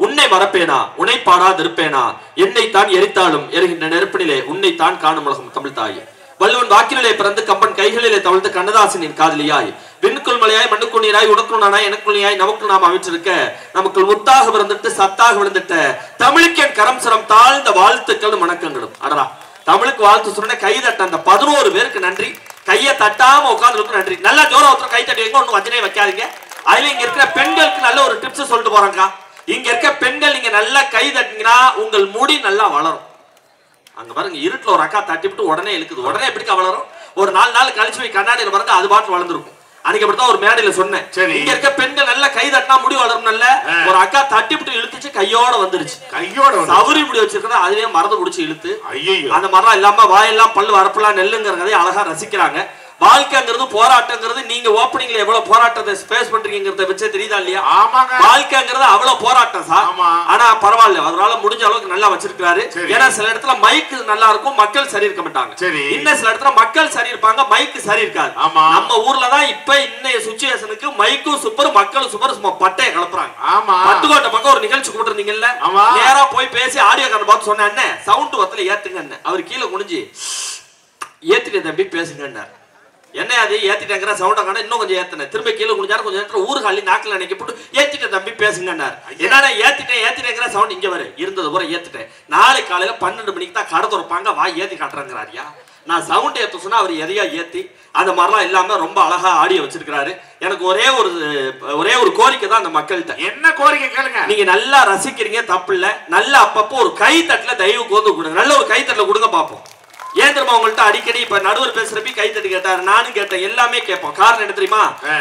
உன்னை மறப்பேனா உன்னை பாடாதிருப்பேனா என்னைத்தான் எரித்தாலும் எரிகின்ற நெருப்பினிலே உன்னைத்தான் காணும் உலகம் தமிழ் தாயே வள்ளுவன் வாக்கிலே பிறந்து கம்பன் கைகளிலே தவழ்ந்து கண்ணதாசனின் காதலியாய் விண்ணுக்குள் மலையாய் மண்ணுக்குள் நீராய் உனக்குள் நானாய் எனக்குள் நீயாய் நமக்குள் நாம் அமைச்சிருக்க நமக்குள் முத்தாக பிறந்துட்டு சத்தாக விழுந்துட்ட தமிழுக்கு என் கரம் சிரம் தாழ்ந்த வாழ்த்துக்களும் வணக்கங்களும். அடரா தமிழுக்கு வாழ்த்து சொன்ன கை தட்ட அந்த 11 பேருக்கு நன்றி. கையை தட்டாம உட்கார்ந்து நன்றி. நல்லா ஜோர ஒருத்தர் கை தட்டி வைங்க, ஒன்னும் வஞ்சனையை வைக்காதீங்க. அதுல இங்க இருக்கிற பெண்களுக்கு நல்ல ஒரு டிப்ஸ் சொல்லிட்டு போறாங்க. இங்க இருக்க பெண்கள் நீங்க நல்லா கை தட்டிங்கன்னா உங்கள் முடி நல்லா வளரும். அங்க பாருங்க இருட்டுல ஒரு அக்கா தட்டிவிட்டு உடனே இழுக்குது. உடனே எப்படிக்கா வளரும்? ஒரு 4 நாள் கழிச்சு போய் கண்ணாடியில பாருங்க அது பாட்டு வளர்ந்துருக்கும். அன்னைக்கு அப்படித்தான் ஒரு மேடையில சொன்னேன். இங்க இருக்க பெண்கள் நல்லா கை தட்டினா முடி வளரும். நல்ல ஒரு அக்கா தட்டிவிட்டு இழுத்துச்சு கையோட வந்துருச்சு. கையோட சவுரி முடி வச்சிருக்கா அதுவே மறந்து பிடிச்சி இழுத்து அந்த மாதிரிலாம் இல்லாம வாயெல்லாம் பல்லு வரப்பெல்லாம் நெல்லுங்கிறதை அழகா ரசிக்கிறாங்க. வாழ்க்கைங்கிறது போராட்டங்கிறது நீங்க ஓப்பனிங்ல எவ்வளவு போராட்டத்தை ஸ்பேஸ் பண்றீங்கிறத வச்சே தெரியுதா இல்லையா? வாழ்க்கைங்கிறது அவ்வளவு போராட்டம் சார். ஆனா பரவாயில்ல, அதனால முடிஞ்ச அளவுக்கு நல்லா வச்சிருக்காரு. ஏன்னா சில இடத்துல மைக்கு நல்லா இருக்கும், மக்கள் சரி இருக்க மாட்டாங்க. இன்னும் சில இடத்துல மக்கள் சரி இருப்பாங்க, மைக்கு சரி இருக்காது. நம்ம ஊர்லதான் இப்ப இன்னைய சுச்சுவேஷனுக்கு மைக்கும் சூப்பர் மக்களும் சூப்பர் சும்மா பட்டையை கலப்புறாங்க. பட்டுக்கோட்டை பக்கம் ஒரு நிகழ்ச்சி கூட்டிருந்தீங்கல்ல, நேரா போய் பேசி ஆடியோ கார்டு பார்த்து சொன்ன சவுண்ட் வத்துல ஏத்துங்க. அவர் கீழே குனிஞ்சு ஏத்திட்டு தம்பி பேசுங்க. என்ன அது ஏத்திட்டேங்கிற சவுண்ட காண இன்னும் கொஞ்சம் ஏத்தினேன். திரும்ப கீழே குடிஞ்சாரு. கொஞ்சம் நேரத்தில் ஊர்காலி நாக்கில் நினைக்க போட்டு ஏத்திட்ட தம்பி பேசுங்கன்னார். என்னன்னா ஏத்திட்டேங்கிற சவுண்ட் இங்க வர இருந்தது பூரா ஏத்திட்டேன். நாளை காலையில 12 மணிக்கு தான் கடை திறப்பாங்க, வா ஏத்தி காட்டுறாங்கிறாரியா. நான் சவுண்ட் ஏத்த சொன்னா அவர் எதையா ஏத்தி அந்த மாதிரிலாம் இல்லாம ரொம்ப அழகா ஆடியோ வச்சிருக்காரு. எனக்கு ஒரே ஒரு கோரிக்கை தான் அந்த மக்கள்கிட்ட. என்ன கோரிக்கை கேளுங்க. நீங்க நல்லா ரசிக்கிறீங்க, தப்பு இல்ல. நல்லா அப்பப்போ ஒரு கை தட்டுல தயவு கோந்து கொடுங்க. நல்ல ஒரு கை தட்டுல கொடுங்க பாப்போம். ஏன் தெரியுமா உங்கள்ட்ட அடிக்கடி இப்ப நடுவர் பேசுறப்ப கை தட்டி கேட்டாரு, நானும் கேட்டேன், எல்லாமே கேட்போம். காரணம் என்ன தெரியுமா?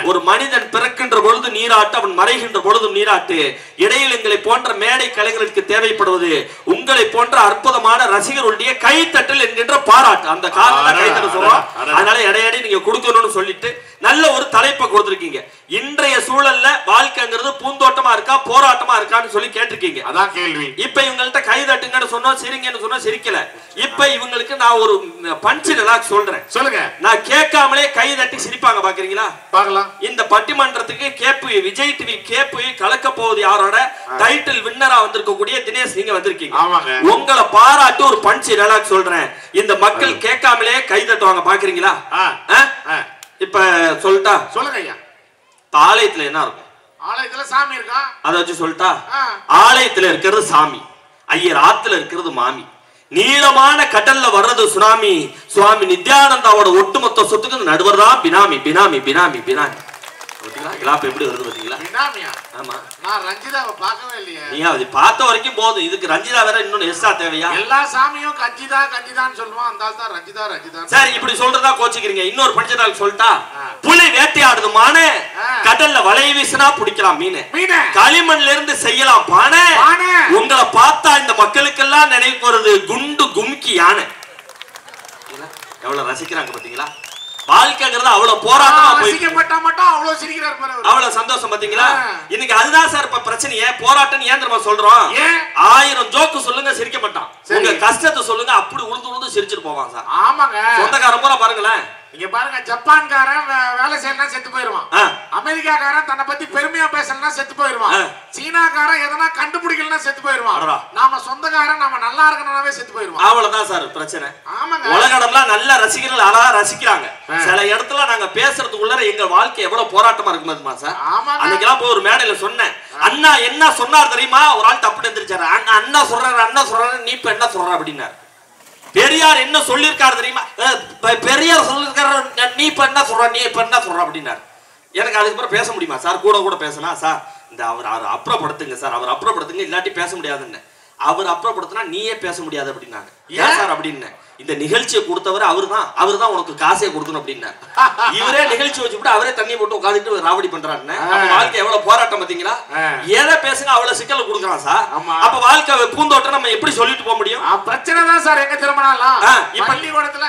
ஒரு மனிதன் பிறக்கின்ற பொழுது நீராட்டு, அவன் மறைகின்ற பொழுதும் நீராட்டு. இடையில் எங்களை போன்ற மேடை கலைஞர்களுக்கு தேவைப்படுவது உங்களை போன்ற அற்புதமான ரசிகர்களுடைய கைத்தட்டல் என்கின்ற பாராட்டு. அந்த காரணம் கைத்தட்ட சொல்றோம். அதனால இடையடி நீங்க கொடுக்கணும்னு சொல்லிட்டு நல்ல ஒரு தலைப்பை கொடுத்திருக்கீங்க. இன்றைய சூழல்ல வாழ்க்கைங்கிறது பூந்தோட்டமா இருக்கா போராட்டமா இருக்கான்னு சொல்லி கேட்டிருக்கீங்க. அதான் கேள்வி. இப்ப இவங்கள்ட்ட கை தட்டுங்கன்னு சொன்னோம், சிரிங்கன்னு சொன்னா சிரிக்கல. இப்ப இவங்களுக்கு நான் ஒரு பஞ்சு ரிலாக்ஸ் சொல்றேன். சொல்லுங்க. நான் கேட்காமலே கை தட்டி சிரிப்பாங்க, பாக்குறீங்களா? பார்க்கலாம். இந்த பட்டிமன்றத்துக்கு கேப்பு விஜய் டிவி கேப்பு கலக்க போவது யாரோட டைட்டில் வின்னரா வந்திருக்கக்கூடிய தினேஷ் நீங்க வந்திருக்கீங்க. உங்களை பாராட்டு ஒரு பஞ்சு ரிலாக்ஸ் சொல்றேன். இந்த மக்கள் கேட்காமலே கை தட்டுவாங்க, பாக்குறீங்களா? இப்ப சொல்லிட்டா சொல்லுங்க ஐயா. ஆலயத்துல என்ன இருக்கும்? ஆலயத்துல சாமி இருக்கா, அதை வச்சு சொல்லிட்டா. ஆலயத்துல இருக்கிறது சாமி, ஐயர் ஆத்துல இருக்கிறது மாமி, நீளமான கடல்ல வர்றது சுனாமி, சுவாமி நித்யானந்தாவோட ஒட்டுமொத்த சொத்துக்கு நடுவர் தான் பினாமி பினாமி பினாமி பினாமி. எப்படி வருது பாத்தீங்களா? ஆமா, நான் ரஞ்சிதாவை பார்க்கவே இல்லையே. நீங்க அது பார்த்த வரைக்கும் போதும். இதுக்கு ரஞ்சிதா வேற இன்னொன்னு எக்ஸ்ட்ரா தேவையா? எல்லா சாமியும் கஞ்சிதா கஞ்சிதான்னு சொல்லுவான், அந்த ஆள் தான் ரஞ்சிதா ரஞ்சிதா. சரி, இப்படி சொல்றதா கோச்சிக்கிறீங்க. இன்னொரு பஞ்சதால் சொல்லிட்டா, புலி வேட்டையாடுது மானே, கடல்ல வலைய வீசினா பிடிக்கலாம் மீன், களிமண்ல இருந்து செய்யலாம் பானை. உங்களை பார்த்தா இந்த மக்களுக்கெல்லாம் நினைவு வருது குண்டு கும்கி யானை. எவ்வளவு ரசிக்கிறாங்க பாத்தீங்களா? வாழ்க்கைங்கிறது அவ்வளவு போராட்டமா ரசிக்கப்பட்டா மட்டும் அவ்வளவு சிரிக்கிறார் பாரு, அவ்வளவு சந்தோஷம் பாத்தீங்களா? இன்னைக்கு அதுதான் சார் இப்ப பிரச்சனையே. போராட்டம் ஏன் தெரியுமா சொல்றோம்? 1000 ஜோக்கு சொல்லுங்க சிரிக்க மாட்டான். உங்க கஷ்டத்தை சொல்லுங்க அப்படி உழுந்து உழுந்து சிரிச்சிட்டு போவான் சார். ஆமாங்க, சொந்தக்காரன் பூரா பாருங்களேன். இங்க பாருங்க, ஜப்பான்காரன் வேலை செய்யலாம் செத்து போயிருவான், அமெரிக்காக்காரன் தன்னை பத்தி பெருமையா பேசலாம் செத்து போயிருவான், சீனாக்காரன் எதனா கண்டுபிடிக்கலன்னா செத்து போயிருவான், நாம சொந்தக்காரன் நாம நல்லா இருக்கணும்னாவே செத்து போயிருவான். அவ்வளவுதான் சார் பிரச்சனை. ஆமாங்க, உலகடம்லாம் நல்ல ரசிகர்கள் அழகா ரசிக்கிறாங்க. சில இடத்துல நாங்க பேசுறதுக்குள்ள எங்க வாழ்க்கை எவ்வளவு போராட்டமா இருக்குமா சார்? அன்னைக்கெல்லாம் போய் ஒரு மேடையில சொன்னேன், அண்ணா என்ன சொன்னார் தெரியுமா? ஒரு ஆள் தப்பு எடுத்துருச்சாரு. அண்ணா சொல்றாரு நீ இப்ப என்ன சொல்ற அப்படின்னாரு. பெரியார் என்ன சொல்லிருக்காரு தெரியுமா? பெரியார் சொல்லிருக்காரு, நீ இப்ப என்ன சொல்ற நீ இப்ப என்ன சொல்ற அப்படின்னாரு. எனக்கு அதுக்கப்புறம் பேச முடியுமா சார்? கூட பேசலாம் சார். இந்த அவர் அப்புறப்படுத்துங்க சார், அவர் அப்புறப்படுத்துங்க, இல்லாட்டி பேச முடியாதுன்னு. அவர் அப்புறப்படுத்தினா நீயே பேச முடியாது அப்படின்னாங்க. ஏன் சார் அப்படின்னு? இந்த நிகழ்ச்சியை கொடுத்தவர் அவரு தான் உனக்கு காசே கொடுக்கணும் அப்படின்னா. இவரே நிகழ்ச்சி வச்சுட்டு அவரே தண்ணி போட்டு உட்காந்துட்டு ராவடி பண்றாருன்னு. வாழ்க்கை எவ்வளவு போராட்டம் பாத்தீங்களா? எதை பேசுங்க அவ்வளவு சிக்கல் கொடுக்குறான் சார். அப்ப வாழ்க்கை பூந்தோட்டம் நம்ம எப்படி சொல்லிட்டு போக முடியும்? பிரச்சனை தான் சார். எங்க திருமணம் பள்ளிக்கூடத்துல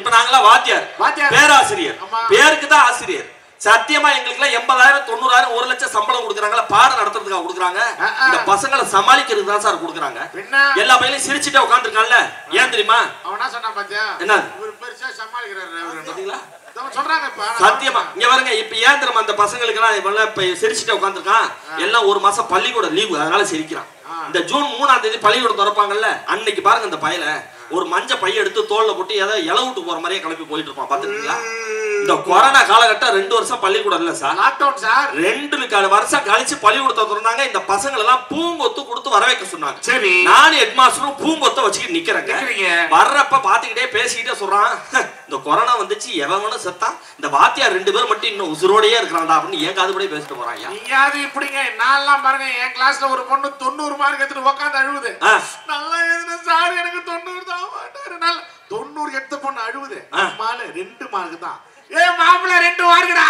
இப்ப நாங்களாம் வாத்தியார் பேராசிரியர், பேருக்கு தான் ஆசிரியர். சத்தியமா எங்களுக்கு 80,000 90,000 1 லட்சம் சம்பளம் கொடுக்குறாங்களா? பாடம் நடத்துறதுக்காக கொடுக்குறாங்க. இந்த பசங்களை சமாளிக்கிறது தான் சார் கொடுக்குறாங்க. எல்லா பையனையும் சிரிச்சுட்டே உட்காந்துருக்கான்ல, ஏன் தெரியுமா? அவனா சொன்னா பாத்தியா என்ன பெருசா சமாளிக்கிறாரு பாத்தீங்களா? சொல்றாங்க. சத்தியமா இங்க பாருங்க, இப்ப ஏன் தெரியுமா அந்த பசங்களுக்கு எல்லாம் இப்ப சிரிச்சுட்டு உட்காந்துருக்கான், எல்லாம் ஒரு மாசம் பள்ளிக்கூட லீவு, அதனால சிரிக்கிறான். இந்த ஜூன் 3ஆம் தேதி பள்ளிக்கூடம் திறப்பாங்கல்ல, அன்னைக்கு பாருங்க இந்த பையல ஒரு மஞ்ச பைய எடுத்து தோல்ல போட்டு ஏதோ இலவிட்டு போற மாதிரியே கிளம்பி போயிட்டு இருப்பான். பாத்துருக்கீங்களா? இந்த கொரோனா காலகட்டம் 2 வருஷம் பள்ளிக்கூடம் இல்ல சார், லாக்டவுன் சார். 2 வருஷம் கழிச்சு பள்ளிக்கூடத்தை திறந்தாங்க. இந்த பசங்களை எல்லாம் பூங்கொத்து கொடுத்து வர வைக்க சொன்னாங்க. சரி, நானும் ஹெட் மாஸ்டரும் பூங்கொத்த வச்சுக்கிட்டு நிக்கிறேங்க. வர்றப்ப பாத்துக்கிட்டே பேசிக்கிட்டே சொல்றான், இந்த கொரோனா வந்துச்சு எவனும் செத்தான், இந்த வாத்தியார் 2 பேர் மட்டும் இன்னும் உசுரோடையே இருக்கிறான்டா அப்படின்னு ஏன் காதுபடியே பேசிட்டு போறாங்க. நீயாவது இப்படிங்க, நான்லாம் பாருங்க என் கிளாஸ்ல ஒரு பொண்ணு 90 மார்க் எடுத்துட்டு உட்காந்து அழுவுது. நல்லா எழுதுன சார், எனக்கு 90 தான் மாட்டாரு. 90 எடுத்த பொண்ணு அழுவுது. மால 2 மார்க் தான். ஏ மாப்பிள்ள 2 மார்க்குடா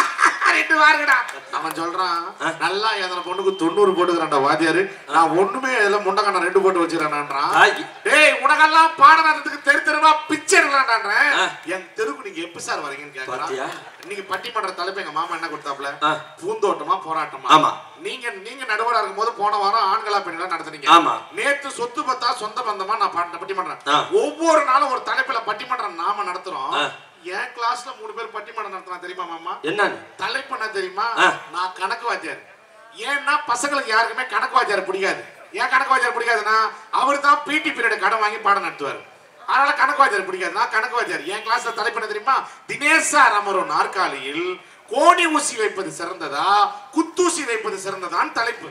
2 மார்க்குடா. அவன் சொல்றான், நல்லா எழுதுன பொண்ணுக்கு 90 போட்டுக்கிறான்டா வாத்தியாரு, நான் ஒண்ணுமே இதுல முண்டக்கான 2 போட்டு வச்சிருக்கான்றான். டேய் உனக்கெல்லாம் பாடம் நடத்துக்கு தெருவா பிச்சை எடுக்கலான்றான். என் தெருக்கு நீங்க எப்ப சார் வரீங்கன்னு கேக்குறான். இன்னைக்கு பட்டிமன்ற தலைப்பு எங்க மாமா என்ன கொடுத்தாப்ல, பூந்தோட்டமா போராட்டமா. ஆமா, நீங்க நடுவரா இருக்கும் போது போன வாரம் ஆண்களா பெண்களா நடத்துனீங்க. ஆமா, நேத்து சொத்து பத்தா சொந்த பந்தமா நான் பட்டிமன்றம். ஒவ்வொரு நாளும் ஒரு தலைப்புல பட்டிமன்றம் நாம நடத்துறோம். என் கிளாஸ்ல 3 பேர் பட்டிமன்றம் நடத்தினா தெரியுமா மாமா? என்ன தலைப்பு என்ன தெரியுமா? நான் கணக்கு வாத்தியார். ஏன்னா பசங்களுக்கு யாருக்குமே கணக்கு வாத்தியார் பிடிக்காது. ஏன் கணக்கு வாத்தியார் பிடிக்காதுன்னா அவர் தான் பிடி பீரியட் கடன் வாங்கி பாடம் நடத்துவார். அதனால கணக்கு வாத்தியார் பிடிக்காது. நான் கணக்கு வாத்தியார். என் கிளாஸ்ல தலைப்பு என்ன தெரியுமா? தினேஷ் சார் அமரும் நாற்காலியில் கோணி ஊசி வைப்பது சிறந்ததா குத்தூசி வைப்பது சிறந்ததான் தலைப்பு.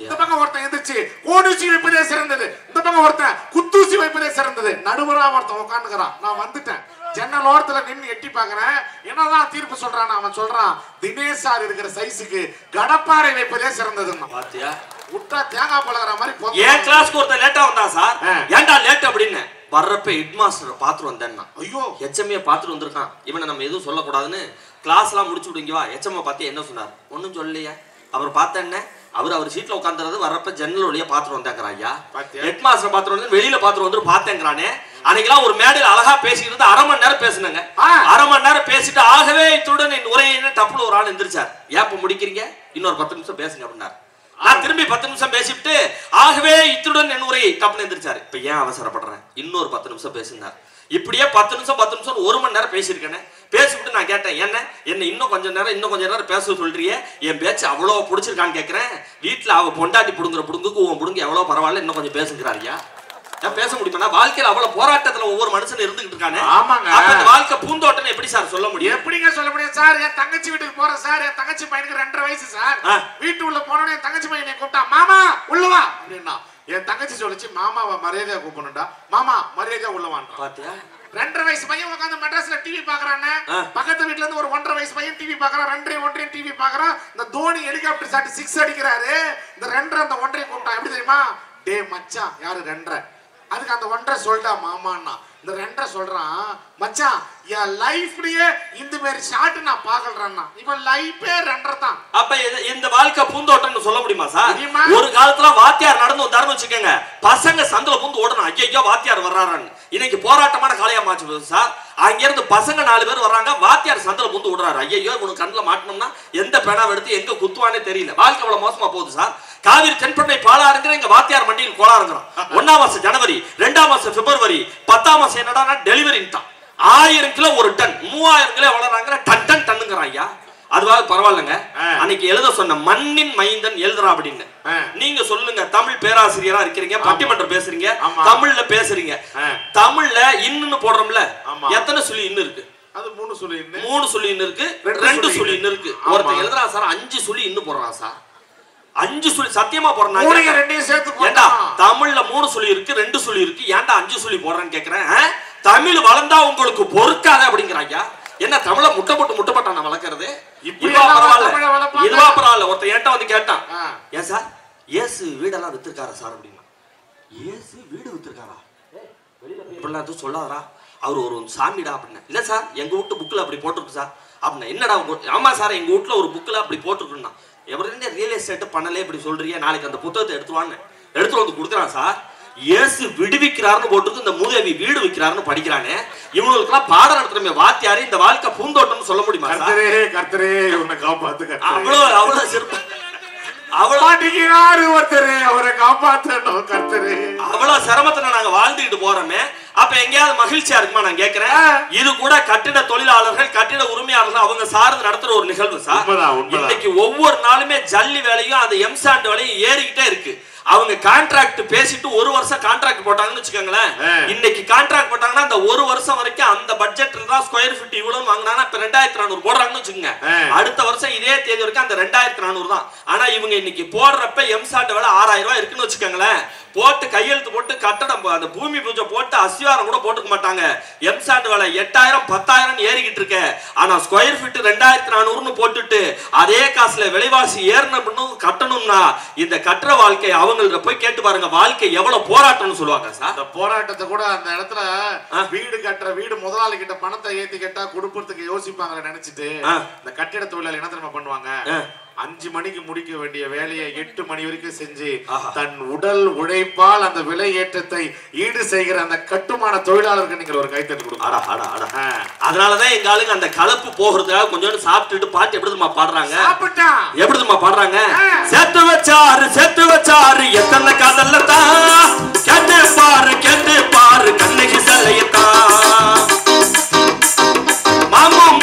இந்த பக்கம் ஒருத்தன் எந்திரிச்சு கோணி ஊசி வைப்பதே சிறந்தது, இந்த பக்கம் ஒருத்தன் குத்தூசி வைப்பதே சிறந்தது. நடுவரா ஒருத்தன் உட்காந்துக்கிறான். நான் வந்துட்டேன், ஜன்னல் ஓரத்துல நின்று எட்டி பாக்குறேன். என்னதான் தீர்ப்பு சொல்றான்? அவன் சொல்றான், தினேஷ் சார் இருக்கிற சைஸுக்கு கடப்பாறை வைப்பதே சிறந்ததுன்னு. பாத்தியா, விட்டா தேங்காய் பழகிற மாதிரி. என் கிளாஸ்க்கு ஒருத்தன் லேட்டா வந்தான் சார். ஏன்டா லேட் அப்படின்னு வர்றப்ப ஹெட் மாஸ்டர் பாத்துட்டு வந்தேன்னா, ஐயோ எச்எம்ஏ பாத்துட்டு வந்திருக்கான், இவனை நம்ம எதுவும் சொல்லக்கூடாதுன்னு கிளாஸ் எல்லாம் முடிச்சு விடுங்கவா. எச்எம்ஏ பார்த்து என்ன சொன்னார்? ஒன்னும் சொல்லலையா. அவர் பார்த்த என்ன, அவர் சீட்ல உட்காந்துறது வர்றப்ப ஜன்னல் வழியா பாத்துட்டு வந்தாங்கிறான். ஐயா ஹெட் மாஸ்டர் பாத்துட்டு வந்து வெளியில பாத்துட்டு வந்து பாத்தேங்கிறானே. அன்னைக்கெல்லாம் ஒரு மேடையில் அழகா பேசிக்கிட்டு 1/2 மணி நேரம் பேசுனாங்க. 1/2 மணி நேரம் பேசிட்டு ஆகவே இத்துடன் என் உரையை டப்புல ஒரு ஆள் எந்திரிச்சார். ஏன் இப்ப முடிக்கிறீங்க, இன்னொரு 10 நிமிஷம் பேசுங்க அப்படின்னாரு. நான் திரும்பி 10 நிமிஷம் பேசிட்டு ஆகவே இத்துடன் என் உரையை டப்புல எந்திரிச்சாரு. இப்ப ஏன் அவசரப்படுறேன், இன்னொரு 10 நிமிஷம் பேசுனார். இப்படியே 10 நிமிஷம் 1 மணி நேரம் பேசியிருக்கேன். பேசிவிட்டு நான் கேட்டேன், என்ன இன்னும் கொஞ்ச நேரம் பேச சொல்றியே, என் பேச்சு அவ்வளவு பிடிச்சிருக்கான்னு கேட்கிறேன். வீட்டுல அவ பொண்டாட்டி புடுங்குற புடுங்குக்கு உன் புடுங்க எவ்வளவு பரவாயில்ல, இன்னும் கொஞ்சம் பேசுகிறாரியா. பேச முடியுமா? வாழ்க்கையில அவ்வளவு போராட்டத்துல ஒவ்வொரு மனுஷன் இருந்துகிட்டு இருக்கானே. ஆமாங்க, அந்த வாழ்க்கை பூந்தோட்டம் எப்படி சார் சொல்ல முடியும்? எப்படிங்க சொல்ல முடியும் சார்? என் தங்கச்சி வீட்டுக்கு போறேன் சார், என் தங்கச்சி பையனுக்கு 2.5 வயசு சார். வீட்டு உள்ள போனோடனே என் தங்கச்சி பையனை கூப்பிட்டா, மாமா உள்ளவா அப்படின்னா. என் தங்கச்சி சொல்லிச்சு, மாமாவை மரியாதையா கூப்பிடணும்டா. மாமா மரியாதையா உள்ளவான். பாத்தியா, 2.5 வயசு பையன் உட்காந்து மெட்ராஸ்ல டிவி பாக்குறானே. பக்கத்து வீட்டுல இருந்து ஒரு 1.5 வயசு பையன் டிவி பாக்குறான். 2.5 டிவி பாக்குறான். இந்த தோனி ஹெலிகாப்டர் சாட்டி 6 அடிக்கிறாரு. இந்த 2 அந்த 1.5 கூப்பிட்டான். எப்படி தெரியுமா? டே மச்சான், யாரு 2.5? அதுக்கு அந்த 1.5 சொல்லிட்டா மாமான்னா. இந்த 2.5 சொல்றான், மச்சான் என் லைஃப்லயே இந்த மாதிரி ஷாட் நான் பாக்கலறான்னா. இப்ப லைஃபே 2.5 தான். அப்ப இந்த வாழ்க்கை பூந்தோட்டம்னு சொல்ல முடியுமா சார்? ஒரு காலத்துல வாத்தியார் நடந்து வந்தாருன்னு வச்சுக்கோங்க, பசங்க சந்தில பூந்து ஓடணும், ஐயோ வாத்தியார் வர்றாருன்னு. இன்னைக்கு போராட்டமான காலையா மாச்சு சார். அங்க இருந்து பசங்க 4 பேர் வர்றாங்க, வாத்தியார் சந்தில பூந்து ஓடுறாரு. ஐயோ உனக்கு கண்ணுல மாட்டணும்னா எந்த பேனாவை எடுத்து எங்க குத்துவானே தெரியல. வாழ்க்கை அவ்வளவு மோசமா போகுது சார். காவிரி தென்பண்ணை பாலாறுங்கிற எங்க வாத்தியார் மண்டியில் கோளாறுங்கிறான். 1ஆம் மாசம் ஜனவரி, 2ஆம் மாசம் பிப்ரவரி, 10ஆம் மாசம் என்னடா டெலிவரின்ட்டான். 1000 கிலோ ஒரு டன், 3000 கிலோ வளர்றாங்க. டன் டன்னுங்கிறான். ஐயா அதுவாக பரவாயில்லைங்க. அன்னைக்கு எழுத சொன்ன மண்ணின் மைந்தன் எழுதுறா அப்படின்னு. நீங்க சொல்லுங்க, தமிழ் பேராசிரியரா இருக்கிறீங்க, பட்டிமன்றம் பேசுறீங்க, தமிழ்ல பேசுறீங்க. தமிழ்ல இன்னுன்னு போடுறோம்ல, எத்தனை சொல்லி இன்னும் இருக்கு? அது 3 சொல்லி இன்னும், 3 சொல்லி இன்னும் இருக்கு, 2 சொல்லி இன்னும் இருக்கு. ஒருத்தன் எழுதுறா சார் 5 சொல்லி இன்னும் போடுறான் சார். 5 சொல்லி சத்தியமா போடுறான். ஏண்டா தமிழ்ல 3 சொல்லி இருக்கு, 2 சொல்லி இருக்கு, ஏன்டா 5 சொல்லி போடுறேன்னு கேக்குறேன். தமிழ் வளர்ந்தா உங்களுக்கு பொறுக்காத அப்படிங்கிறாங்க. என்ன தமிழ முட்டப்பட்டா நான் வளர்க்கறது? இதுவா பரவாயில்ல. ஒருத்தன் என்கிட்ட வந்து கேட்டான், ஏன் சார் இயேசு வீடெல்லாம் வித்திருக்காரா சார் அப்படின்னா. இயேசு வீடு வித்திருக்காரா? இப்படிலாம் எதுவும் சொல்லாதரா, அவர் ஒரு சாமிடா அப்படின்னா. இல்ல சார் எங்க வீட்டு புக்ல அப்படி போட்டிருக்கு சார் அப்படின்னா. என்னடா? ஆமா சார் எங்க வீட்டுல ஒரு புக்ல அப்படி போட்டிருக்குன்னா. எவருமே ரியல் எஸ்டேட் பண்ணலே இப்படி சொல்றீங்க, நாளைக்கு அந்த புத்தகத்தை எடுத்துட்டு வந்து கொடுக்குறான் சார். இயேசு விடுவிக்கிறார்னு போட்டுருக்கு, இந்த மூதேவி வீடு விற்கிறாருன்னு படிக்கிறானே. இவங்களுக்கெல்லாம் பாடம் நடத்துறமே வாத்தியாரு, இந்த வாழ்க்கை பூந்தோட்டம்னு சொல்ல முடியுமா? கர்த்தரே உன்னை காப்பாத்து. அவ்வளவு சிறப்பு, அவரை காப்பாத்தணும் கர்த்தரே. அவ்வளவு சிரமத்துல நாங்க வாழ்ந்துட்டு போறோமே. அப்ப அப்ப எங்கயாவது மகிழ்ச்சியா இருக்குமா நான் கேக்குறேன். இது கூட கட்டிட தொழிலாளர்கள் கட்டிட உரிமையாளர்கள் அவங்க சார்ந்து நடத்துற ஒரு நிகழ்வு சார். இன்னைக்கு ஒவ்வொரு நாளுமே ஜல்லி வேலையும் அந்த எம்சாண்ட் வேலையும் ஏறிக்கிட்டே இருக்கு. அவங்க கான்ட்ராக்ட் பேசிட்டு ஒரு வருஷம் கான்ட்ராக்ட் போட்டாங்கன்னு வச்சுக்கோங்களேன். இன்னைக்கு கான்ட்ராக்ட் போட்டாங்கன்னா அந்த ஒரு வருஷம் வரைக்கும் அந்த பட்ஜெட்ல தான் ஸ்கொயர் ஃபீட் இவ்வளவு வாங்கினாங்கன்னா இப்ப 2400 போடுறாங்கன்னு வச்சுக்கோங்க. அடுத்த வருஷம் இதே தேதி வரைக்கும் அந்த 2400 தான். ஆனா இவங்க இன்னைக்கு போடுறப்ப எம்சாண்ட் வேலை 6000 ரூபாய் இருக்குன்னு வச்சுக்கோங்களேன். போட்டு கையெழுத்து போட்டு கட்டடம் அந்த பூமி பூஜை போட்டு அஸ்திவாரம் கூட போட்டுக்க மாட்டாங்க. எம்சாண்ட் வேலை 8000 10000 ஏறிக்கிட்டு இருக்க. ஆனா ஸ்கொயர் ஃபீட் 2400 போட்டுட்டு அதே காசுல விலைவாசி ஏறணும் கட்டணும்னா இந்த கட்டுற வாழ்க்கை அவங்கள்ட்ட போய் கேட்டு பாருங்க, வாழ்க்கை எவ்வளவு போராட்டம்னு சொல்லுவாங்க சார். அந்த போராட்டத்தை கூட அந்த இடத்துல வீடு கட்டுற வீடு முதலாளி கிட்ட பணத்தை ஏத்தி கேட்டா கொடுப்பதுக்கு யோசிப்பாங்க நினைச்சிட்டு இந்த கட்டிட தொழிலாளி என்ன தெரியுமா பண்ணுவாங்க, 5 மணிக்கு முடிக்க வேண்டிய வேலையை 8 மணி வரைக்கும் செஞ்சு தன் உடல் உழைப்பால் அந்த விலை ஏற்றத்தை ஈடு செய்கிற அந்த கட்டுமான தொழிலாளருக்கு நீங்க ஒரு கைத்தட்டு கொடுங்க. அதனாலதான் எங்க ஆளுங்க அந்த கலப்பு போகிறதுக்காக கொஞ்சம் சாப்பிட்டுட்டு பாட்டு எப்படிமா பாடுறாங்க, எப்படிமா பாடுறாங்க. சேர்த்து வச்சாரு எத்தனை காதல்ல தான் கேட்டு பாரு கண்ணகி சல்லையத்தான் மாமும்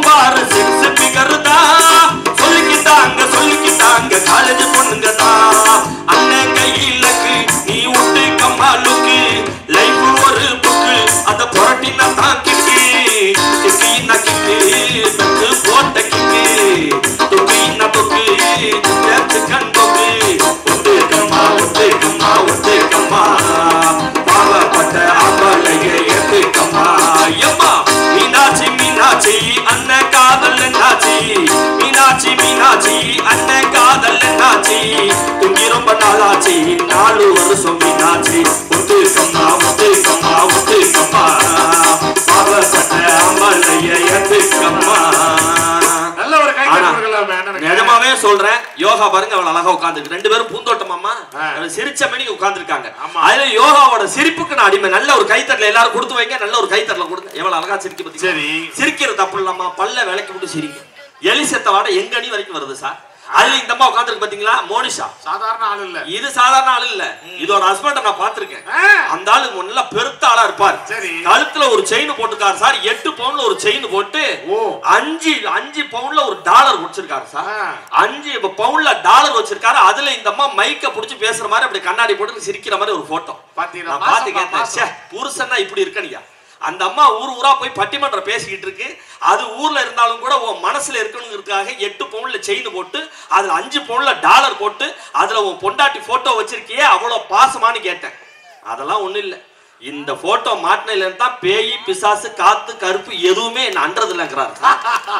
பாரு செக்ஸ் பிகர் தான் சொல்லிக்கிட்டாங்க காலேஜ் பொண்ணுங்க தான். அண்ணன் கையிலக்கு நீ விட்டு கம்மாலுக்கு லைஃப் ஒரு புக்கு அத புரட்டினா தான் கிக்கு போட்ட கிக்கு தொக்கு கண்டோக்கு ஒத்துக்கம்மா பாவப்பட்ட அவளையே ஏத்துக்கம்மா. எம்மா மீனாட்சி அண்ணன் காதல் என்னாச்சி, மீனாட்சி அண்ணன் காதல் என்னாச்சி, துங்கி ரொம்ப நாளாச்சி 4 வருஷம் மீனாட்சி ஒத்துக்கம்மா பாவப்பட்ட அவளையே ஏத்துக்கம்மா. நிஜமாவே சொல்றேன், யோகா பாருங்க அவள் அழகா உட்கார்ந்து 2 பேரும் பூந்தோட்டம் அம்மா சிரிச்ச மணிக்கு உட்கார்ந்து இருக்காங்க. அதுல யோகாவோட சிரிப்புக்கு நான் அடிமை. நல்ல ஒரு கைத்தட்டல எல்லாரும் கொடுத்து வைங்க, நல்ல ஒரு கைத்தட்டல கொடுங்க. எவ்வளவு அழகா சிரிக்க பத்தி. சரி சிரிக்கிற தப்பு இல்லாமா, பல்ல விளக்கி விட்டு சிரிங்க. எலிசத்த வாட எங்க அணி வரைக்கும் வருது சார். அதுல இந்த அம்மா உட்கார்ந்து பாத்தீங்களா, மோனிஷா சாதாரண ஆள் இல்ல, இது சாதாரண ஆள் இல்ல. இதோட ஹஸ்பண்ட் நான் பாத்திருக்கேன். அந்த ஆளு நல்லா பெருத்த ஆளா இருப்பார். கழுத்துல ஒரு செயின் போட்டுக்காரு சார், 8 பவுன்ல ஒரு செயின் போட்டு 5 பவுன்ல ஒரு டாலர் வச்சிருக்காரு சார். 5 பவுன்ல டாலர் வச்சிருக்காரு. அதுல இந்த அம்மா மைக்க புடிச்சு பேசுற மாதிரி அப்படி கண்ணாடி போட்டு சிரிக்கிற மாதிரி ஒரு போட்டோ பாத்து கேட்டேன். புருஷன்னா இப்படி இருக்கணியா. அந்த அம்மா ஊரா போய் பட்டிமன்றம் பேசிக்கிட்டு இருக்கு. அது ஊர்ல இருந்தாலும் கூட உன் மனசுல இருக்கணுங்கிறதுக்காக 8 பவுன்ல செயின் போட்டு அதுல 5 பவுன்ல டாலர் போட்டு அதுல உன் பொண்டாட்டி போட்டோ வச்சிருக்கியே அவ்வளவு பாசமானு கேட்டேன். அதெல்லாம் ஒண்ணு இல்ல. இந்த போட்டோ மாட்டினில இருந்தா பேய் பிசாசு காத்து கருப்பு எதுவுமே என்ன அன்றது இல்லங்கிறாரு.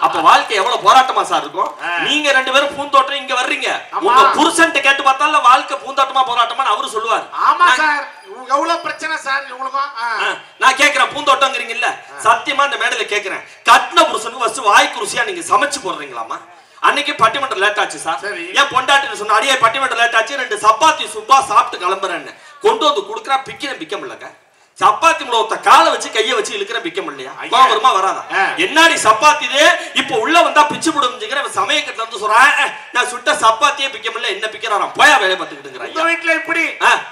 அப்ப வாழ்க்கை எவ்வளவு போராட்டமா சார் இருக்கும். நீங்க 2 பேரும் பூந்தோட்டம் இங்க வர்றீங்க, உங்க புருஷன் கேட்டு பார்த்தால வாழ்க்கை பூந்தோட்டமா போராட்டமா அவரு சொல்லுவார். ஆமா சார் எவ்வளவு பிரச்சனை சார் இவங்களுக்கும். நான் கேக்குறேன் பூந்தோட்டம்ங்கிறீங்கல்ல, சத்தியமா இந்த மேடையில கேக்குறேன், கட்டின புருஷனுக்கு ஃபர்ஸ்ட் வாய்க்கு ருசியா நீங்க சமைச்சு போடுறீங்களாமா? அன்னைக்கு பட்டிமன்றம் லேட் ஆச்சு சார். ஏன் பொண்டாட்டி சொன்ன அடியே பட்டிமன்றம் லேட் ஆச்சு, 2 சப்பாத்தி சுப்பா சாப்பிட்டு கிளம்புறேன்னு கொண்டு வந்து குடுக்குறா. பிக்க முடியலங்க. சப்பாத்தி முளத்த காலை வச்சு கையை வச்சு இழுக்கிற பிக்க முடியலையா? வருமா வராதா? என்னாடி சப்பாத்தி இப்ப உள்ள வந்தா பிச்சு போடுங்கிற சமயக்கட்டுல வந்து சொல்றேன், நான் சுட்ட சப்பாத்தியே பிக்க முடியல, என்ன பிக்கிறாராம் போயா வேலை பார்த்துக்கிட்டு. வீட்டுல இப்படி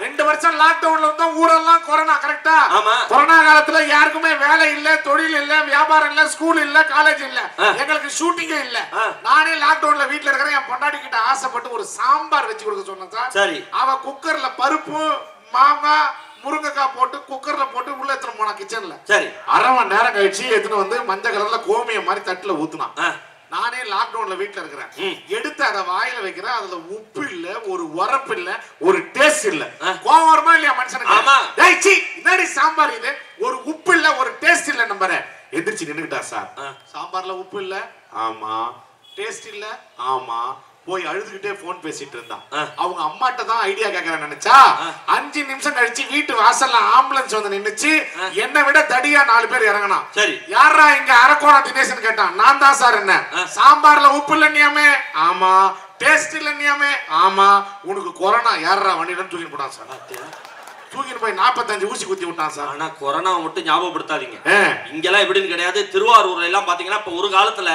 2 வருஷம் லாக்டவுன்ல வந்து ஊரெல்லாம் கொரோனா கரெக்டா. ஆமா கொரோனா காலத்துல யாருக்குமே வேலை இல்ல, தொழில் இல்ல, வியாபாரம் இல்ல, ஸ்கூல் இல்ல, காலேஜ் இல்ல, எங்களுக்கு ஷூட்டிங்கே இல்ல. நானே லாக்டவுன்ல வீட்டுல இருக்கிறேன். என் பொண்டாட்டி கிட்ட ஆசைப்பட்டு ஒரு சாம்பார் வச்சு கொடுக்க சொன்னேன் சார். சரி அவ குக்கர்ல பருப்பு மாங்காய் முருங்கைக்காய் போட்டு குக்கர்ல போட்டு உள்ள எடுத்துட்டு போனா கிச்சன்ல. சரி 1/2 மணி நேரம் கழிச்சு எடுத்துட்டு வந்து மஞ்சள் கலர்ல கோமியம் மாதிரி தட்டுல ஊத்துனான். நானே லாக்டவுன்ல வீட்டுல இருக்கிறேன். எடுத்து அதை வாயில வைக்கிறேன். அதுல உப்பு இல்ல, ஒரு உரப்பு இல்ல, ஒரு டேஸ்ட் இல்ல. கோவம் வருமா இல்லையா மனுஷனுக்கு? என்னடி சாம்பார் இது, ஒரு உப்பு இல்ல, ஒரு டேஸ்ட் இல்ல. நம்பர எந்திரிச்சு நின்னுக்கிட்டா சார். சாம்பார்ல உப்பு இல்ல, ஆமா. டேஸ்ட் இல்ல, ஆமா. போய் அழுதுகிட்டே போன் பேசிட்டு இருந்தான். அவங்க அம்மாட்ட தான் ஐடியா கேக்குறேன் நினைச்சா 5 நிமிஷம் கழிச்சு வீட்டு வாசல்ல ஆம்புலன்ஸ் வந்து நின்னுச்சு. என்னை விட தடியா 4 பேர் இறங்கினா. சரி யாரா இங்க அரக்கோணம் தினேசன் கேட்டான். நான் தான் சார். என்ன சாம்பார்ல உப்பு இல்லையாமே? ஆமா. டேஸ்ட் இல்லையாமே? ஆமா. உனக்கு கொரோனா யாரா வண்டியில தூக்கி போட்டான் சார். தூக்கிட்டு போய் 45 ஊசி குத்தி விட்டான் சார். ஆனா கொரோனா மட்டும் ஞாபகப்படுத்தாதீங்க. இங்கெல்லாம் எப்படின்னு கிடையாது. திருவாரூர்ல எல்லாம் பாத்தீங்கன்னா இப்ப ஒரு காலத்துல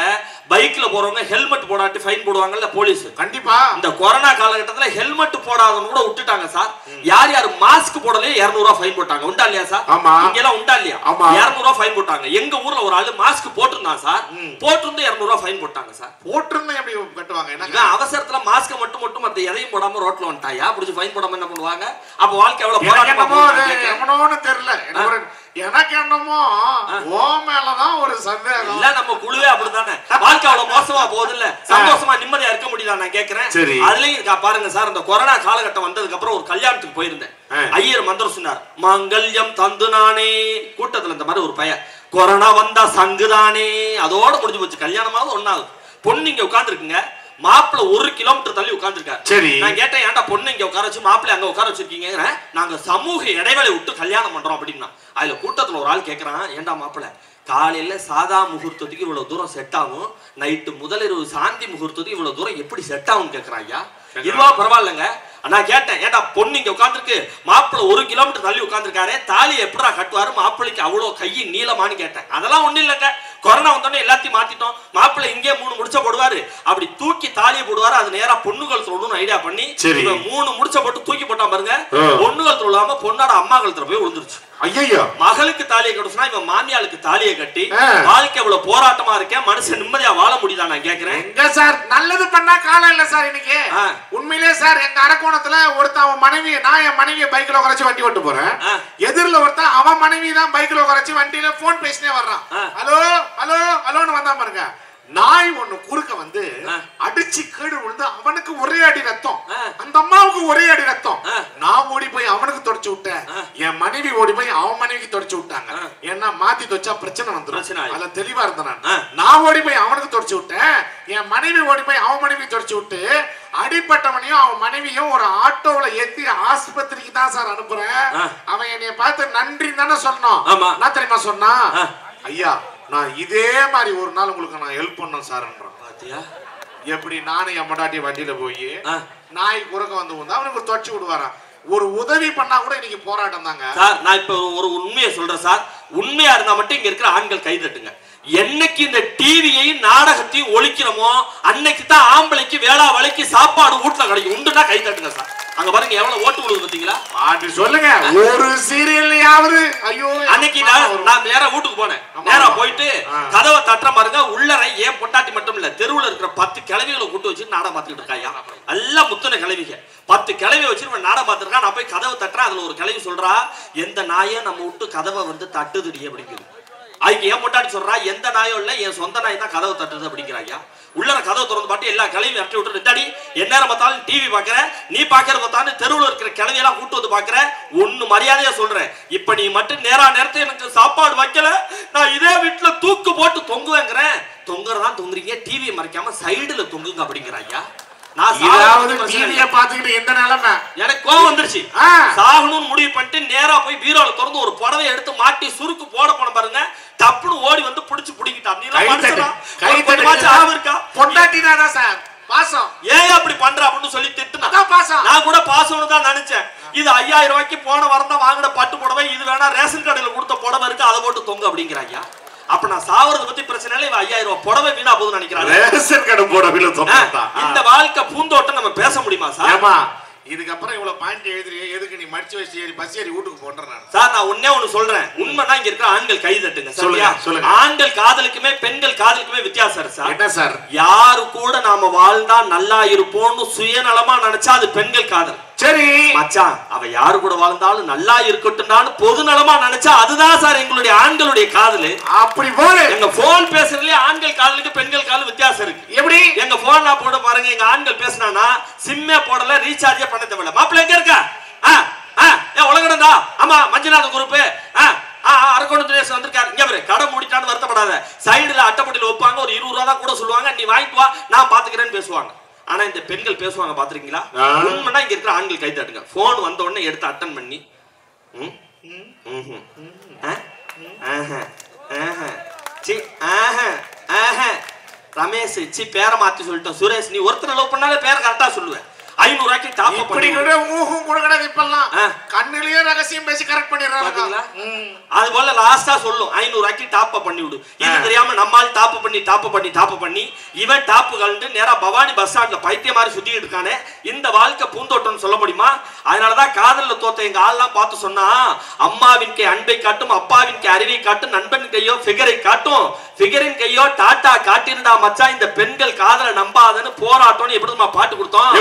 பைக்ல போறவங்க ஹெல்மெட் போடாட்டி ஃபைன் போடுவாங்கல்ல போலீஸ். கண்டிப்பா இந்த கொரோனா காலகட்டத்துல ஹெல்மெட் போடாதவங்க கூட விட்டுட்டாங்க சார். யார் யார் மாஸ்க் போடலையே 200 ரூபாய் ஃபைன் போட்டாங்க. உண்டா இல்லையா சார்? இங்க எல்லாம் உண்டா இல்லையா? 200 ரூபாய் ஃபைன் போட்டாங்க. எங்க ஊர்ல ஒரு ஆளு மாஸ்க் போட்டிருந்தான் சார். போட்டிருந்து 200 ரூபாய் ஃபைன் போட்டாங்க சார். போட்டிருந்தா எப்படி கட்டுவாங்க? என்ன அவசரத்துல மாஸ்க் மட்டும் மத்த எதையும் போடாம ரோட்ல வந்துட்டாயா புடிச்சு ஃபைன் போடாம என்ன பண்ணுவாங்க? அப்ப வாழ்க்கை எவ்வளவு போராட்டமா தெரியல. எனக்கு என்னமோ ஓ மேலதான் ஒரு சந்தேகம். இல்ல நம்ம குழுவே அப்படித்தானே. வாழ்க்கை அவ்வளவு மோசமா போகுது இல்ல, சந்தோஷமா நிம்மதியா இருக்க முடியுதா நான் கேக்குறேன். அதுலயும் பாருங்க சார், இந்த கொரோனா காலகட்டம் வந்ததுக்கு அப்புறம் ஒரு கல்யாணத்துக்கு போயிருந்தேன். ஐயர் மந்திரம் சொன்னார், மங்கல்யம் தந்து நானே. கூட்டத்துல இந்த மாதிரி ஒரு பையன், கொரோனா வந்தா சங்குதானே. அதோட முடிஞ்சு போச்சு. கல்யாணமாவது ஒன்னாவது. பொண்ணு இங்க உட்கார்ந்துருக்குங்க, மாப்பிள்ள 1 கிலோமீட்டர் தள்ளி உட்கார்ந்துருக்காரு. சரி, நான் கேட்டேன், ஏன்டா பொண்ணு இங்க உட்கார வச்சு மாப்பிள்ளை அங்க உட்கார வச்சிருக்கீங்க? நாங்க சமூக இடைவெளி விட்டு கல்யாணம் பண்றோம் அப்படின்னா. அதுல கூட்டத்துல ஒரு ஆள் கேக்குறான், ஏன்டா மாப்பிள்ளை காலையில சாதா முகூர்த்தத்துக்கு இவ்வளவு தூரம் செட் ஆகும், நைட்டு முதலிரவு சாந்தி முகூர்த்தத்துக்கு இவ்வளவு தூரம் எப்படி செட் ஆகும் கேக்குறான். ஐயா இதுவா பரவாயில்லைங்க. நான் கேட்டேன், ஏன்டா பொண்ணு இங்க உட்காந்துருக்கு, மாப்பிள்ள 1 கிலோமீட்டர் தள்ளி உட்காந்துருக்காரு, தாலி எப்படா கட்டுவாரு, மாப்பிள்ளைக்கு அவ்வளவு கையின் நீளமானு கேட்டேன். அதெல்லாம் ஒண்ணு இல்லைங்க, கொரோனா வந்தோடனே எல்லாத்தையும் மாத்திட்டோம். மாப்பிள்ளை இங்கே 3 முடிச்ச போடுவாரு, அப்படி தூக்கி தாலியை போடுவாரு, அது நேரா பொண்ணுகள் சொல்லணும்னு ஐடியா பண்ணி 3 முடிச்ச போட்டு தூக்கி போட்டா பாருங்க. பொண்ணுகள் சொல்லாம பொண்ணோட அம்மா கழுத்துல போய் விழுந்துருச்சு. ஐயோ, மகளுக்கு தாலியை கட்டுச்சுனா இவன் மாமியாளுக்கு தாலியை கட்டி வாழ்க்கை எவ்வளவு போராட்டமா இருக்கேன். மனுஷன் நிம்மதியா வாழ முடியுதா நான் கேக்குறேன். எங்க சார் நல்லது பண்ணா காலம் இல்ல சார் இன்னைக்கு. உண்மையிலே சார் எங்க அரக்கோணத்துல ஒருத்தன் அவன் மனைவி, நான் என் மனைவியை பைக்ல உட்காரச்சு வண்டி ஓட்டு போறேன். எதிரில ஒருத்தன் அவன் மனைவி தான் பைக்ல உட்காரச்சு வண்டியில போன் பேசினே வர்றான். ஹலோ ஹலோ ஹலோன்னு வந்தா பாருங்க. நாய் ஒண்ணு குறுக்க வந்து அடிச்சு கீழே விழுந்து அவனுக்கு ஒரே அடி ரத்தம், அந்த அம்மாவுக்கு ஒரே அடி ரத்தம். நான் ஓடி போய் அவனுக்கு தொடச்சு விட்டேன், என் மனைவி ஓடி போய் அவன் மனைவிக்கு தொடச்சு விட்டாங்க. ஏன்னா மாத்தி தொடச்சா பிரச்சனை வந்துடும், அதுல தெளிவா இருந்தேன். நான் ஓடி போய் அவனுக்கு தொடச்சு விட்டேன், என் மனைவி ஓடி போய் அவன் மனைவி தொடச்சு விட்டு அடிப்பட்டவனையும் அவன் மனைவியும் ஒரு ஆட்டோல ஏத்தி ஆஸ்பத்திரிக்கு தான் சார் அனுப்புறேன். அவன் என்னைய பார்த்து நன்றி தானே சொன்னான். நான் தெரியுமா சொன்னா, ஐயா நான் இதே மாதிரி ஒரு நாள் உங்களுக்கு நான் ஹெல்ப் பண்ணேன் சார்ன்றான். பாத்தியா எப்படி நானும் என் மடாட்டி வண்டியில போய் நாய் குறுக்க வந்து அவனுக்கு தொடச்சு விடுவாரான். ஒரு உதவி பண்ணா கூட இன்னைக்கு போராட்டம் தாங்க சார். நான் இப்ப ஒரு உண்மையை சொல்றேன் சார், உண்மையா இருந்தா மட்டும் இங்க இருக்கிற ஆண்கள் கை தட்டுங்க. என்னைக்கு இந்த டிவியையும் நாடகத்தையும் ஒழிக்கிறோமோ அன்னைக்கு தான் ஆம்பளைக்கு வேளா வேலைக்கு சாப்பாடு வீட்டுல கிடைக்கும். உண்டுனா கை தட்டுங்க சார். அங்க பாருங்க எவ்வளவு ஓட்டு விழுது பாத்தீங்களா? பாட்டு சொல்லுங்க. ஒரு சீரியல்லையாவது ஐயோ அன்னைக்கு நான் நேரா வீட்டுக்கு போனேன். நேரா போயிட்டு கதவை தட்டுற பாருங்க, உள்ளரை ஏன் பொட்டாட்டி மட்டும் இல்ல, தெருவுல இருக்கிற 10 கிழவிகளை கூட்டு வச்சு நாடகம் பார்த்துட்டு இருக்காயா. எல்லாம் முத்தனை கிழவிக 10 கிழவி வச்சு நாடகம் பார்த்துருக்கா. நான் போய் கதவை தட்டுறேன், அதுல ஒரு கிழவி சொல்றா, எந்த நாயும் நம்ம விட்டு கதவை வந்து தட்டுதுடி அப்படிங்குது. அதுக்கு ஏன் பொட்டாட்டி சொல்றா, எந்த நாயும் இல்ல என் சொந்த நாய் தான் கதவை தட்டுது அப்படிங்கிறாயா. உள்ளர கதவை திறந்து பாட்டு எல்லா கிளையும் விரட்டி விட்டு தாடி எந்நேரம் பார்த்தாலும் டிவி பாக்குற, நீ பாக்குற பார்த்தாலும் தெருவில் இருக்கிற கிளவியெல்லாம் கூட்டு வந்து பாக்குற. ஒன்னு மரியாதையா சொல்றேன், இப்ப நீ மட்டும் நேரத்தை எனக்கு சாப்பாடு வைக்கல, நான் இதே வீட்டுல தூக்கு போட்டு தொங்குவேங்கிறேன். தொங்குறதான் தொங்குறீங்க, டிவியை மறைக்காம சைடுல தொங்குங்க அப்படிங்கிறாயா. எனக்கு கோவம் வந்துருச்சு. சாகணும்னு முடிவு பண்ணிட்டு நேரா போய் பீரோல திறந்து ஒரு புடவை எடுத்து மாட்டி சுருக்கு போட போன பாருங்க, டப்புனு ஓடி வந்து புடிச்சு புடிங்கிட்டான். ஏன் அப்படி பண்ற அப்படின்னு சொல்லி திட்டுனா, நான் கூட பாசம்னு தான் நினைச்சேன். இது 5000 ரூபாய்க்கு போன வாரம் தான் வாங்கின பட்டு புடவை, இது வேணா ரேஷன் கடையில கொடுத்த புடவை இருக்கு, அதை போட்டு தொங்க அப்படிங்கிறாங்க. அப்ப நான் சாவறது பத்தி பிரச்சனை இல்லை, 5000 ரூபாய் புடவை வீணா போகுதுன்னு நினைக்கிறாங்க. இந்த வாழ்க்கை பூந்தோட்டம் நம்ம பேச முடியுமா சார்? இதுக்கப்புறம் இவ்வளவு பாயிண்ட் எழுதுறீங்க, எதுக்கு நீ மடிச்சு வச்சு ஏறி பஸ் ஏறி வீட்டுக்கு போடுறேன் சார். நான் ஒண்ணு சொல்றேன், உண்மைதான் இங்க இருக்கிற ஆண்கள் கை தட்டுங்க. சொல்லுங்க. ஆண்கள் காதலுக்குமே பெண்கள் காதலுக்குமே வித்தியாசம் இருக்கு சார். என்ன சார்? யாரு கூட நாம வாழ்ந்தா நல்லா இருப்போம்னு சுயநலமா நினைச்சா அது பெண்கள் காதல். சரி மச்சான், அவ யாரு கூட வாழ்ந்தாலும் நல்லா இருக்கட்டும் பொது நலமா நினைச்சா அதுதான் சார் எங்களுடைய ஆண்களுடைய காதல். அப்படி போல எங்க போன் பேசுறதுலயே ஆண்கள் காதலுக்கு பெண்கள் காதல் வித்தியாசம் இருக்கு. எப்படி? எங்க போன் போட பாருங்க, எங்க ஆண்கள் பேசினா சிம்மே போடல, ரீசார்ஜே பண்ண தேவையில்ல. மாப்பிள்ள எங்க இருக்க? உலகடா, ஆமா மஞ்சநாத குரூப் அரக்கோணத்துல வந்திருக்காரு, இங்க பாரு கடை மூடிட்டான்னு வருத்தப்படாத. சைடுல அட்டைப்பட்டியில வைப்பாங்க, ஒரு 20 ரூபா தான் கூட சொல்லுவாங்க, நீ வாங்கிட்டு வா நான் பாத்துக்கிறேன்னு பேசுவாங்க. ஆனா இந்த பெண்கள் பேசுவாங்க பாத்துருக்கீங்களா? உண்மைனா இங்க இருக்கிற ஆண்கள் கை தட்டுங்க. போன் வந்த உடனே எடுத்து அட்டன் பண்ணி ரமேஷ் சி பேரை மாத்தி சொல்லிட்டோம், சுரேஷ் நீ ஒருத்தர் லவ் பண்ணாலே பேரை கரெக்டா சொல்லுவேன். 500 ரூபாய்க்கு டாப் அப் பண்ணி கூட கிடையாது. இப்பெல்லாம் கண்ணுல செகண்ட்லயே ரகசியம் பேசி கரெக்ட் பண்ணிடுறாங்க. அது போல லாஸ்டா சொல்லும் 500 ஆக்கி டாப் பண்ணிவிடு. இது தெரியாம நம்மால் டாப் பண்ணி இவன் டாப் கலந்து நேரா பவானி பஸ் ஸ்டாண்ட்ல பைத்திய மாதிரி சுத்திட்டு இருக்கானே. இந்த வாழ்க்கை பூந்தோட்டம் சொல்ல முடியுமா? அதனாலதான் காதல்ல தோத்த எங்க ஆள்லாம் பார்த்து சொன்னா, அம்மாவின் கை அன்பை காட்டும், அப்பாவின் கை அறிவை காட்டும், நண்பன் கையோ ஃபிகரை காட்டும், ஃபிகரின் கையோ டாட்டா காட்டிருந்தா மச்சான் இந்த பெண்கள் காதலை நம்பாதன்னு போராட்டம்னு எப்படி நம்ம பாட்டு கொடுத்தோம்.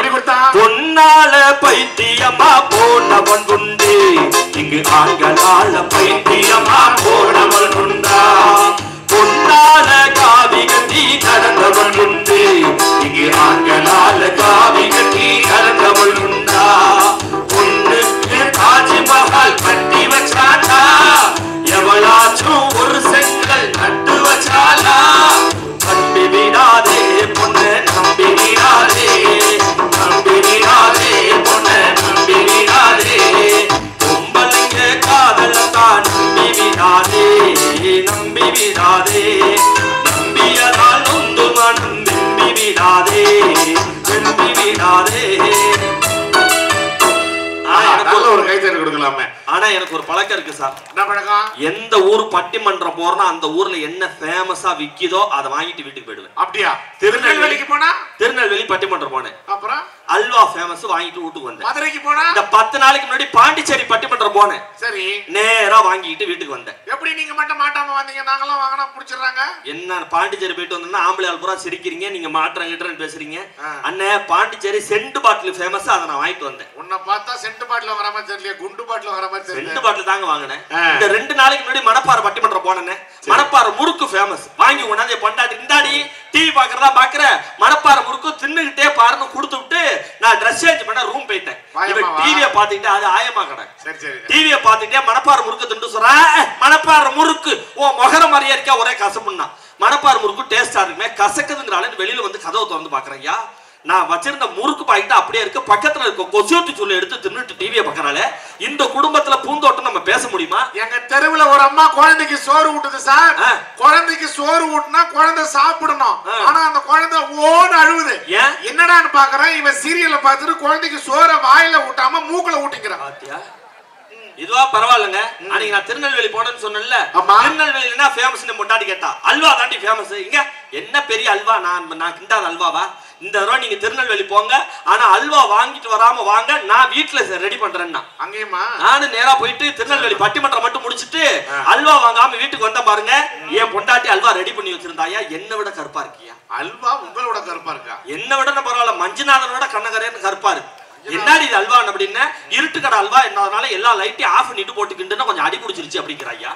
பொன்னால பைத்தியமா போனவன் உண்டு, இங்கு ஆண்களால பைத்தியமா போனவன் உண்டா. பொன்னால காவி கட்டி கடந்தவன் உண்டு, இங்கு ஆண்களால காவி கட்டி கடந்தவன் உண்டா. பொண்ணுக்கு தாஜ்மஹால் கட்டி வச்சாட்டா, எவளாச்சும் ஒரு செங்கல் நட்டு வச்சாலா. நம்பி விடாதே பொண்ணு, நம்பி விடாதே, நம்பி விடாதே பொண்ணு, நம்பி விடாதே. பொம்பளைங்க காதலத்தான் நம்பி விடாதே, நம்பி விடாதே. நம்பியதால் நொந்து மனம் நம்பி விடாதே, நம்பி விடாதே. ஒரு கைத்தறி கொடுக்கலாமே. ஆனா எனக்கு ஒரு பழக்கம் இருக்கு சார். என்ன பழக்கம்? எந்த ஊர் பட்டிமன்றம் போறனா அந்த ஊர்ல என்ன ஃபேமஸா விக்கிதோ அதை வாங்கிட்டு வீட்டுக்கு போயிடுவேன். அப்படியா? திருநெல்வேலிக்கு போனா? திருநெல்வேலி பட்டிமன்றம் போனேன். அப்புறம் அல்வா ஃபேமஸ் வாங்கிட்டு வீட்டுக்கு வந்தேன். மதுரைக்கு போனா? இந்த 10 நாளைக்கு முன்னாடி பாண்டிச்சேரி பட்டிமன்றம் போனேன். சரி. நேரா வாங்கிட்டு வீட்டுக்கு வந்தேன். எப்படி நீங்க மட்டும் மாட்டாம வந்தீங்க? நாங்கலாம் வாங்கினா புடிச்சிடுறாங்க. என்ன பாண்டிச்சேரி போயிட்டு வந்தா ஆம்பளை ஆள் பூரா சிரிக்கிறீங்க, நீங்க மாட்டறங்கன்றன்னு பேசுறீங்க. அண்ணே பாண்டிச்சேரி சென்ட் பாட்டில் ஃபேமஸ், அதை நான் வாங்கிட்டு வந்தேன். உன்னை பார்த்தா சென்ட் பாட்டில் வர மாதிரி தெரியல, குண்டு பாட்டில் வர மாதிரி தெரியல. சென்ட் பாட்டில் தாங்க வாங்கினேன். இந்த 2 நாளைக்கு முன்னாடி மணப்பாறை பட்டிமன்றம் போனேன். மணப்பாறை முறுக்கு ஃபேமஸ், வாங்கி கொண்டாந்து பொண்டாட்டி இந்தாடி டிவி பாக்குறதா பாக்குற, மணப்பாறை முறுக்கு தின்னுகிட்டே பாருன்னு கொடுத்து விட்டு நான் ட்ரெஸ் சேஞ்ச் பண்ண ரூம் போயிட்டேன். டிவியை பாத்துக்கிட்டு, அது ஆயமா கடை, டிவியை பாத்துக்கிட்டே மணப்பாறை முறுக்கு தின்னு சொல்றேன். மணப்பாறை முறுக்கு ஓ மொகர மாதிரியா இருக்கா, ஒரே கசப்புன்னா. மணப்பாறை முறுக்கு டேஸ்டா இருக்குமே, கசக்குதுங்கிறால வெளியில வந்து கதவை திறந்து பாக்குறேன். ஐயா நான் வச்சிருந்த முறுக்கு பாக்கிட்டு அப்படியே இருக்கு, பக்கத்துல இருக்க கொசுவத்தி சொல்லி எடுத்து தின்னுட்டு டிவியை பார்க்கறால. இந்த குடும்பத்துல பூந்தோட்டம் நம்ம பேச முடியுமா? எங்க தெருவுல ஒரு அம்மா குழந்தைக்கு சோறு ஊட்டுது சார். குழந்தைக்கு சோறு ஊட்டினா குழந்தை சாப்பிடணும், ஆனா அந்த குழந்தை ஓன்னு அழுவுது. என்னடான்னு பாக்குறேன், இவன் சீரியல்ல பார்த்துட்டு குழந்தைக்கு சோறை வாயில ஊட்டாம மூக்குல ஊட்டிக்கிறான். இதுவா பரவாயில்லைங்க. அன்னைக்கு நான் திருநெல்வேலி போனேன்னு சொன்னேன்ல, திருநெல்வேலினா ஃபேமஸ்னு முட்டாடி கேட்டா அல்வா தாண்டி ஃபேமஸ். இங்க என்ன பெரிய அல்வா, நான் கிண்டாத அல்வாவா? இந்த தடவை நீங்க திருநெல்வேலி போங்க, ஆனா அல்வா வாங்கிட்டு வராம வாங்க, நான் வீட்டுல ரெடி பண்றேன்னா. அங்கேயுமா நானும் நேரா போயிட்டு திருநெல்வேலி பட்டிமன்றம் மட்டும் முடிச்சுட்டு அல்வா வாங்காம வீட்டுக்கு வந்த பாருங்க, என் பொண்டாட்டி அல்வா ரெடி பண்ணி வச்சிருந்தாயா. என்னை விட கருப்பா இருக்கியா? அல்வா உங்களோட கருப்பா இருக்கா? என்னை விட பரவாயில்ல, மஞ்சுநாதனோட கண்ணகரேன்னு கருப்பா இருக்கு. என்னடி இது அல்வா அப்படின்னா, இருட்டு கடை அல்வா என்னதுனால எல்லா லைட்டையும் ஆஃப் பண்ணிட்டு போட்டு கிண்டுனா கொஞ்சம் அடி பிடிச்சிருச்சு அப்படிங்கிறாயா.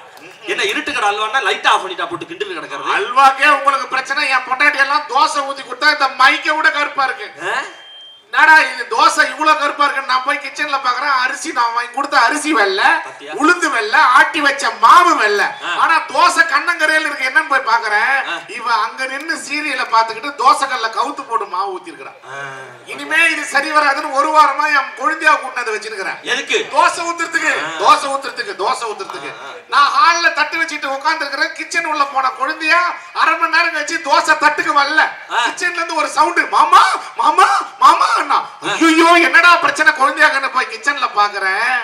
என்ன இருட்டு கடை அல்வான்னா லைட் ஆஃப் பண்ணிட்டா போட்டு கிண்டு கிடக்கிறது? அல்வாக்கே உங்களுக்கு பிரச்சனை. என் பொண்டாட்டி எல்லாம் தோசை ஊத்தி கொடுத்தா இந்த மைக்க விட கருப்பா இருக்கு. என்னடா இது தோசை இவ்வளவு கருப்பா இருக்கு? நான் போய் கிச்சன்ல பாக்குறேன், அரிசி நான் வாங்கி கொடுத்த அரிசி வெல்ல, உளுந்து வெல்ல, ஆட்டி வச்ச மாவு வெல்ல, ஆனா தோசை கண்ணங்கரையில இருக்கு. என்னன்னு போய் பாக்குறேன், இவ அங்க நின்னு சீரியலை பாத்துக்கிட்டு தோசை கல்ல கவுத்து போட்டு மாவு ஊத்தி இருக்கிறான். இனிமே இது சரி வராதுன்னு ஒரு வாரமா என் குழந்தையா கூட்டினது வச்சிருக்கிறேன். எதுக்கு? தோசை ஊத்துறதுக்கு, தோசை ஊத்துறதுக்கு, தோசை ஊத்துறதுக்கு. நான் ஹால்ல தட்டு வச்சுட்டு உட்கார்ந்து இருக்கிறேன். கிச்சன் உள்ள போன குழந்தையா அரை மணி நேரம் கழிச்சு தோசை தட்டுக்கு வரல. கிச்சன்ல இருந்து ஒரு சவுண்ட், மாமா மாமா மாமா. ஐயோ என்னடா பிரச்சனை? குழந்தையாக போய் கிச்சன்ல பாக்குறேன்,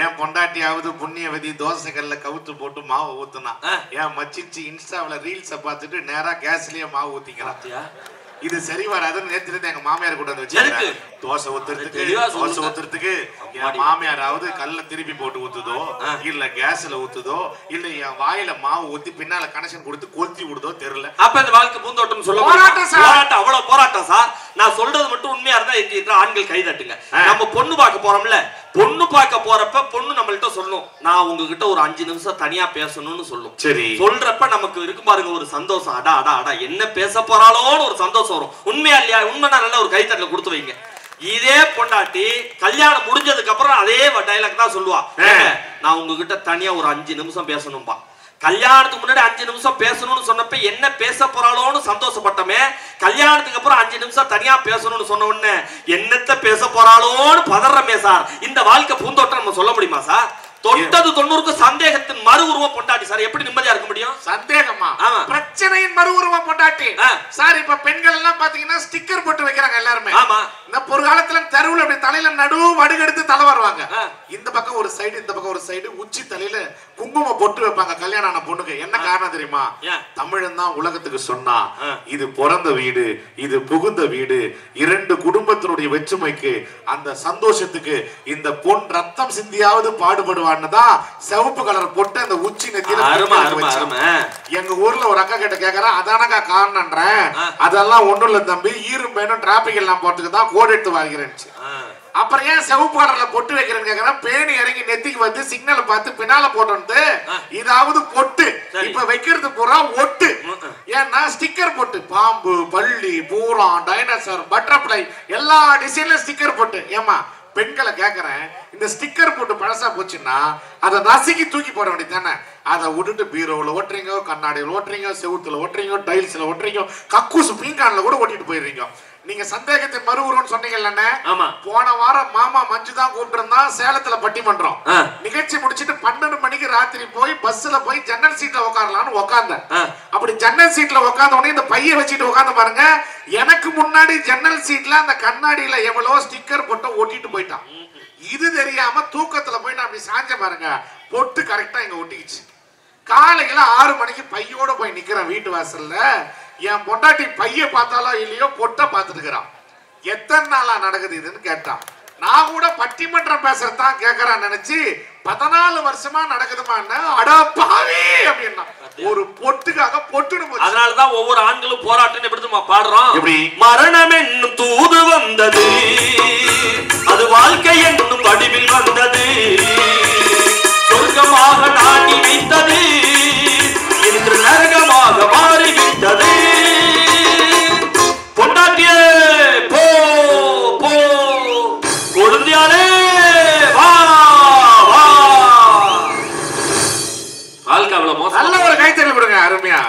என் பொண்டாட்டியாவது புண்ணியவதி தோசைகள்ல கவுத்து போட்டு மாவு ஊத்துனா, என் மச்சிச்சு இன்ஸ்டாவில ரீல்ஸ பாத்துட்டு நேரா கேஸ்லயே மாவு ஊத்திக்கிறான். இது சரி வராதுன்னு நேத்து இருந்து எங்க மாமியார் கூட வந்து வச்சு தோசை ஊத்துறதுக்கு என் மாமியாராவது கல்ல திருப்பி போட்டு ஊத்துதோ, இல்ல கேஸ்ல ஊத்துதோ, இல்ல என் வாயில மாவு ஊத்தி பின்னால கனெக்ஷன் கொடுத்து கொளுத்தி விடுதோ தெரியல. அப்ப இந்த வாழ்க்கை பூந்தோட்டம் சொல்ல போராட்டம், அவ்வளவு போராட்டம் சார். நான் சொல்றது மட்டும் உண்மையா இருந்தா ஆண்கள் கை தட்டுங்க. நம்ம பொண்ணு பார்க்க போறோம்ல, பொண்ணு பார்க்க போறப்ப பொண்ணு நம்மள்ட்ட சொல்லணும், நான் உங்ககிட்ட ஒரு 5 நிமிஷம் தனியா பேசணும்னு சொல்லும். சரி, சொல்றப்ப நமக்கு இருக்கு பாருங்க ஒரு சந்தோஷம். அடா அடா அடா என்ன பேச போறாளோன்னு ஒரு சந்தோஷம் வரும். உண்மையா இல்லையா? உண்மைனா நல்ல ஒரு கைத்தட்டல கொடுத்து வைங்க. இதே பொண்டாட்டி கல்யாணம் முடிஞ்சதுக்கு அப்புறம் அதே டைலாக் தான் சொல்லுவா, நான் உங்ககிட்ட தனியா ஒரு 5 நிமிஷம் பேசணும்பா. கல்யாணத்துக்கு முன்னாடி 5 நிமிஷம் பேசணும்னு சொன்னப்ப என்ன பேச போறாளோன்னு சந்தோஷப்பட்டமே, கல்யாணத்துக்கு அப்புறம் 5 நிமிஷம் தனியா பேசணும்னு சொன்ன உடனே என்னத்த பேச போறாளோன்னு பதறமே சார். இந்த வாழ்க்கை பூந்தோட்டம் நம்ம சொல்ல முடியுமா சார்? தொட்டது 90க்கு சந்தேகத்தின் மறு உருவம் பொண்டாட்டி சார். எப்படி நிம்மதியா இருக்க முடியும்? சந்தேகமா? பிரச்சனையின் மறு உருவம் பொண்டாட்டி சார். இப்ப பெண்கள் எல்லாம் பாத்தீங்கன்னா ஸ்டிக்கர் போட்டு வைக்கிறாங்க எல்லாருமே. ஆமா. இந்த ஒரு காலத்துல தெருவுல அப்படி தலையில நடுவு வடுகெடுத்து தலை வருவாங்க. இந்த பக்கம் ஒரு சைடு, இந்த பக்கம் ஒரு சைடு, உச்சி தலையில குங்குமம் போட்டு வைப்பாங்க கல்யாணம் ஆன பொண்ணுக்கு. என்ன காரணம் தெரியுமா? தமிழன் தான் உலகத்துக்கு சொன்னா இது பிறந்த வீடு, இது புகுந்த வீடு, 2 குடும்பத்தினுடைய வெற்றுமைக்கு அந்த சந்தோஷத்துக்கு இந்த பொன் ரத்தம் சிந்தியாவது பாடுபடுவான்னு தான் சிவப்பு கலர் போட்டு அந்த உச்சி நெத்தியில எங்க ஊர்ல ஒரு அக்கா கிட்ட கேக்குறேன், அதானக்கா காரணம்ன்றேன். அதெல்லாம் ஒண்ணும் இல்ல தம்பி, ஈரும் பேனும் டிராபிக் எல்லாம் போட்டுக்கு தான் கோடு எடுத்து வாங்கிறேன். அப்புறம் ஏன் சிவப்பு கலர்ல பொட்டு வைக்கிறேன்னு கேக்குறேன். பேணி இறங்கி நெத்திக்கு வந்து சிக்னல் பார்த்து பின்னால போட்டு இதாவது பொட்டு. இப்ப வைக்கிறது பூரா ஒட்டு. ஏன்னா ஸ்டிக்கர் போட்டு பாம்பு, பள்ளி, பூரம், டைனோசர், பட்டர்ஃப்ளை எல்லா டிசைன்ல ஸ்டிக்கர் போட்டு. ஏமா பெண்களை கேக்குறேன், இந்த ஸ்டிக்கர் போட்டு பழசா போச்சுன்னா அதை நசுக்கி தூக்கி போட வேண்டியது தானே? அதை விட்டுட்டு பீரோவில் ஓட்டுறீங்க, கண்ணாடியில் ஓட்டுறீங்க, செவுத்துல ஓட்டுறீங்க, டைல்ஸ்ல ஓட்டுறீங்க, கக்கூசு பீங்கான்ல கூட ஓட்டிட்டு போயிடுறீங்க. நீங்க சந்தேகத்தின் மறு உருவம் சொன்னீங்கல்ல. போன வாரம் மாமா மஞ்சு தான் கூப்பிட்டு இருந்தா சேலத்துல பட்டிமன்றம் நிகழ்ச்சி முடிச்சிட்டு 12 மணிக்கு ராத்திரி போய் பஸ்ல போய் ஜன்னல் சீட்ல உட்காரலாம்னு உட்கார்ந்தேன். அப்படி ஜன்னல் சீட்ல உட்கார்ந்த உடனே இந்த பைய வச்சுட்டு உட்கார்ந்து பாருங்க, எனக்கு முன்னாடி ஜன்னல் சீட்ல அந்த கண்ணாடியில எவ்வளவு ஸ்டிக்கர் போட்டு ஓட்டிட்டு போயிட்டான். இது தெரியாம தூக்கத்துல போய் நான் அப்படி சாஞ்ச பாருங்க, பொட்டு கரெக்டா இங்க ஒட்டிக்கிச்சு. காலையில 6 மணிக்கு பையோட போய் நிக்கிறேன் வீட்டு வாசல்ல. என் பொண்டாட்டி பைய பார்த்தாலோ இல்லையோ பொட்டை பார்த்துட்டு இருக்கிறான். எத்தனை நாளா நடக்குது இதுன்னு கேட்டான். நான் கூட பட்டிமன்றம் பேசுறதான் கேட்கறான்னு நினைச்சு 14 வருஷமா நடக்குதுமான்னு அடா பாவி அப்படின்னா ஒரு பொட்டுக்காக பொட்டுன்னு போச்சு. அதனாலதான் ஒவ்வொரு ஆண்களும் போராட்டம் எப்படி பாடுறோம். மரணம் என்னும் தூது வந்தது, அது வாழ்க்கை என்னும் வடிவில் வந்தது, சொர்க்கமாக நாட்டி வைத்தது, இன்று நரகமாக மாறிவிட்டது. பொண்டாட்டியே போ போ, கொழுந்தியாலே வா வா. வாழ்க்கை அவ்வளவு மோசம். நல்ல ஒரு கைத்தறி கொடுங்க, அருமையா.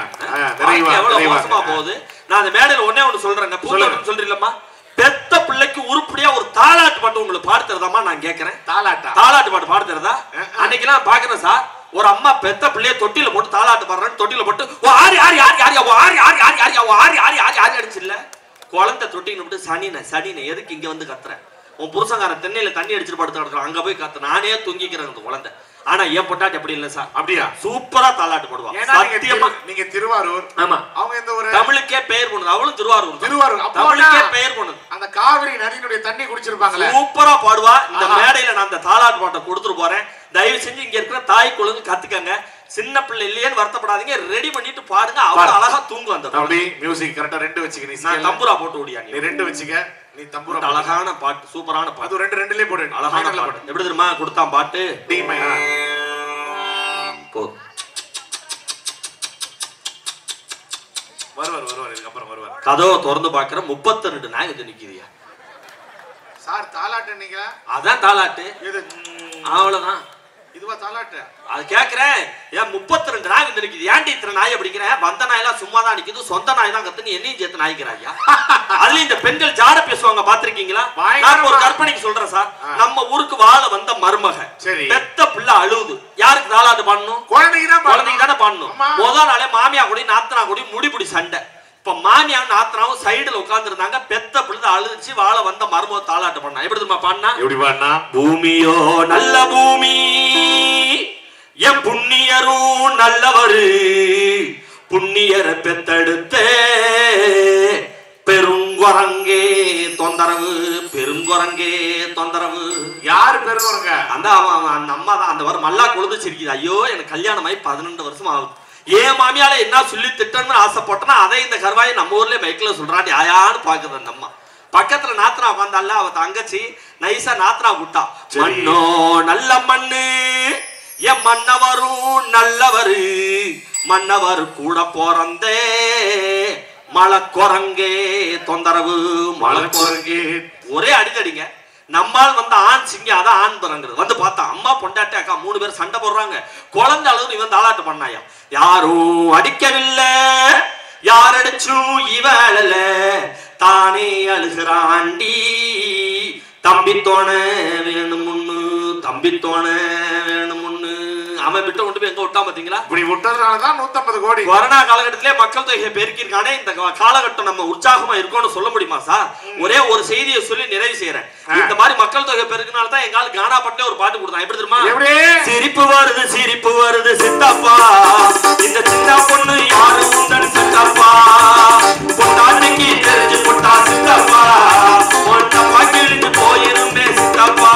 எவ்வளவு மோசமா போகுது. நான் அந்த மேடையில் ஒண்ணே சொல்றேங்க, பூந்தோட்டம் சொல்றீங்களா? பெத்த பிள்ளைக்கு உருப்படியா ஒரு தாலாட்டு பாட்டு உங்களுக்கு பாடு தரதாமா நான் கேட்கிறேன். தாலாட்டு பாட்டு பாடு தரதா? அன்னைக்கு நான் பாக்குறேன் சார், ஒரு அம்மா பெத்த பிள்ளைய தொட்டில போட்டு தாலாட்டு பாடுறேன்னு தொட்டில போட்டு ஆரி ஆரி ஆரி ஆரி ஆரி ஆரி ஆரி ஆரி ஆரி ஆரி ஆரி ஆரி அடிச்சு இல்ல. குழந்தை தொட்டின்னு போட்டு சனின எதுக்கு இங்க வந்து கத்துறேன்? உன் புருஷங்காரன் தென்னையில தண்ணி அடிச்சுட்டு படுத்து கிடக்குறான், அங்க போய் கத்து. நானே தூங்கிக்கிறேன் அந்த குழந்தை. ஆனா ஏன் பொட்டாட்டி அப்படி இல்ல சார். அப்படியா? சூப்பரா தாலாட்டு போடுவாங்க. நீங்க திருவாரூர். ஆமா, அவங்க இந்த ஒரு தமிழுக்கே பெயர் போனது. அவளும் திருவாரூர். தமிழுக்கே பெயர் போனது. அந்த காவிரி நதியினுடைய தண்ணி குடிச்சிருப்பாங்க. சூப்பரா பாடுவா. இந்த மேடையில நான் அந்த தாலாட்டு பாட்டை கொடுத்துட்டு போறேன். தயவு செஞ்சு இங்க இருக்கிற தாய் குழந்தை கத்துக்கங்க. சின்ன பிள்ளை இல்லையேன்னு வருத்தப்படாதீங்க, ரெடி பண்ணிட்டு பாடுங்க. அவ்வளவு அழகா தூங்கும். அந்த அப்படி மியூசிக் கரெக்டா 2 வச்சுக்க. நீ தம்புரா போட்டு ஓடியா? நீ 2 வச்சுக்க. நீ தம்புரா. அழகான பாட்டு, சூப்பரான பாட்டு. அது 2லயே போடு. அழகான பாட்டு. எப்படி தெரியுமா கொடுத்தான் பாட்டு? டீமை போதும். வருவார் இதுக்கப்புறம் வருவார். கதவை திறந்து பாக்குற 32 நாயகத்து நிக்கிறியா சார்? தாலாட்டு நீங்க அதான் தாலாட்டு. அவ்வளவுதான். இதுவா தாலாட்டு? அது கேக்குறேன். ஏன் 32 நாய் வந்து நிக்குது? ஏன்டி இத்தனை நாய் பிடிக்கிறேன்? வந்த நாய் எல்லாம் சும்மா தான் நிக்குது, சொந்த நாய் தான் கத்து. நீ என்னையும் சேர்த்து நாய்க்கிறாயா? அதுல இந்த பெண்கள் ஜாட பேசுவாங்க, பாத்திருக்கீங்களா? நான் ஒரு கற்பனைக்கு சொல்றேன் சார். நம்ம ஊருக்கு வாழ வந்த மருமக பெத்த பிள்ளை அழுவுது. யாருக்கு தாலாட்டு பாடணும்? குழந்தைக்கு தானே பாடணும். முதல் நாளே மாமியா கூட நாத்தனா கூட முடிபிடி சண்டை. இப்ப மாமியாவும் நாத்தனாவும் சைடுல உட்கார்ந்து இருந்தாங்க. பெத்த பிள்ளை அழுதுச்சு. வாழ வந்த மருமக தாலாட்டு பண்ணா. எப்படி தெரியுமா பாடினா? எப்படி பாடினா? பூமியோ நல்ல பூமி, என் புண்ணியரும் நல்லவரு, புண்ணியரை பெத்தெடுத்த பெருங்குரங்கே தொந்தரவு, பெருங்குரங்கே தொந்தரவு. யாரு பெருங்குரங்க? அந்த அம்மா தான். அந்த வாரம் மல்லா கொழுந்து சிரிக்குது. ஐயோ, எனக்கு கல்யாணம் ஆகி 12 வருஷம் ஆகுது. ஏன் மாமியால என்ன சொல்லி திட்டன்னு ஆசைப்பட்டனா அதை இந்த கருவாயை நம்ம ஊர்லயே மைக்கில சொல்றான். யாயான்னு பாக்குது அந்த அம்மா. பக்கத்துல நாத்தனா உட்காந்தால அவ தங்கச்சி நைசா நாத்தனா விட்டா. மண்ணோ நல்ல மண்ணு, என் மன்னவரும் நல்லவரு, மன்னவர் கூட போறந்தே மழை குரங்கே தொந்தரவு, மழை குரங்கே. ஒரே அடிக்கடிங்க. நம்மால் வந்து ஆண் சிங்க, அதான் ஆண் பரங்கிறது. வந்து பார்த்தா அம்மா பொண்டாட்டி அக்கா 3 பேர் சண்டை போடுறாங்க. குழந்தை அளவு இவன் தாலாட்டு பண்ணாயா. யாரும் அடிக்கவில்லை, யார் அடிச்சும் இவள, தானே அழுகிறாண்டி, தம்பி தோண வேணும்னு, தம்பி தோண வேணும்னு. அவன் விட்டு கொண்டு போய் எங்க விட்டா பாத்தீங்களா? இப்படி விட்டதுனாலதான் 150 கோடி. கொரோனா காலகட்டத்திலே மக்கள் தொகையை பெருக்கிருக்கானே. இந்த காலகட்டம் நம்ம உற்சாகமா இருக்கோம்னு சொல்ல முடியுமா சார்? ஒரே ஒரு செய்தியை சொல்லி நிறைவு செய்யறேன். இந்த மாதிரி மக்கள் தொகை பெருக்கினால தான் எங்கால கானா பட்டே ஒரு பாட்டு கொடுத்தான். எப்படி தெரியுமா? சிரிப்பு வருது சித்தப்பா, இந்த சின்ன பொண்ணு யாரு உந்தன் சித்தப்பா, பொட்டாட்டிக்கு தெரிஞ்சு போட்டா சித்தப்பா, பொண்ண பாக்கிலிருந்து போயிருமே சித்தப்பா,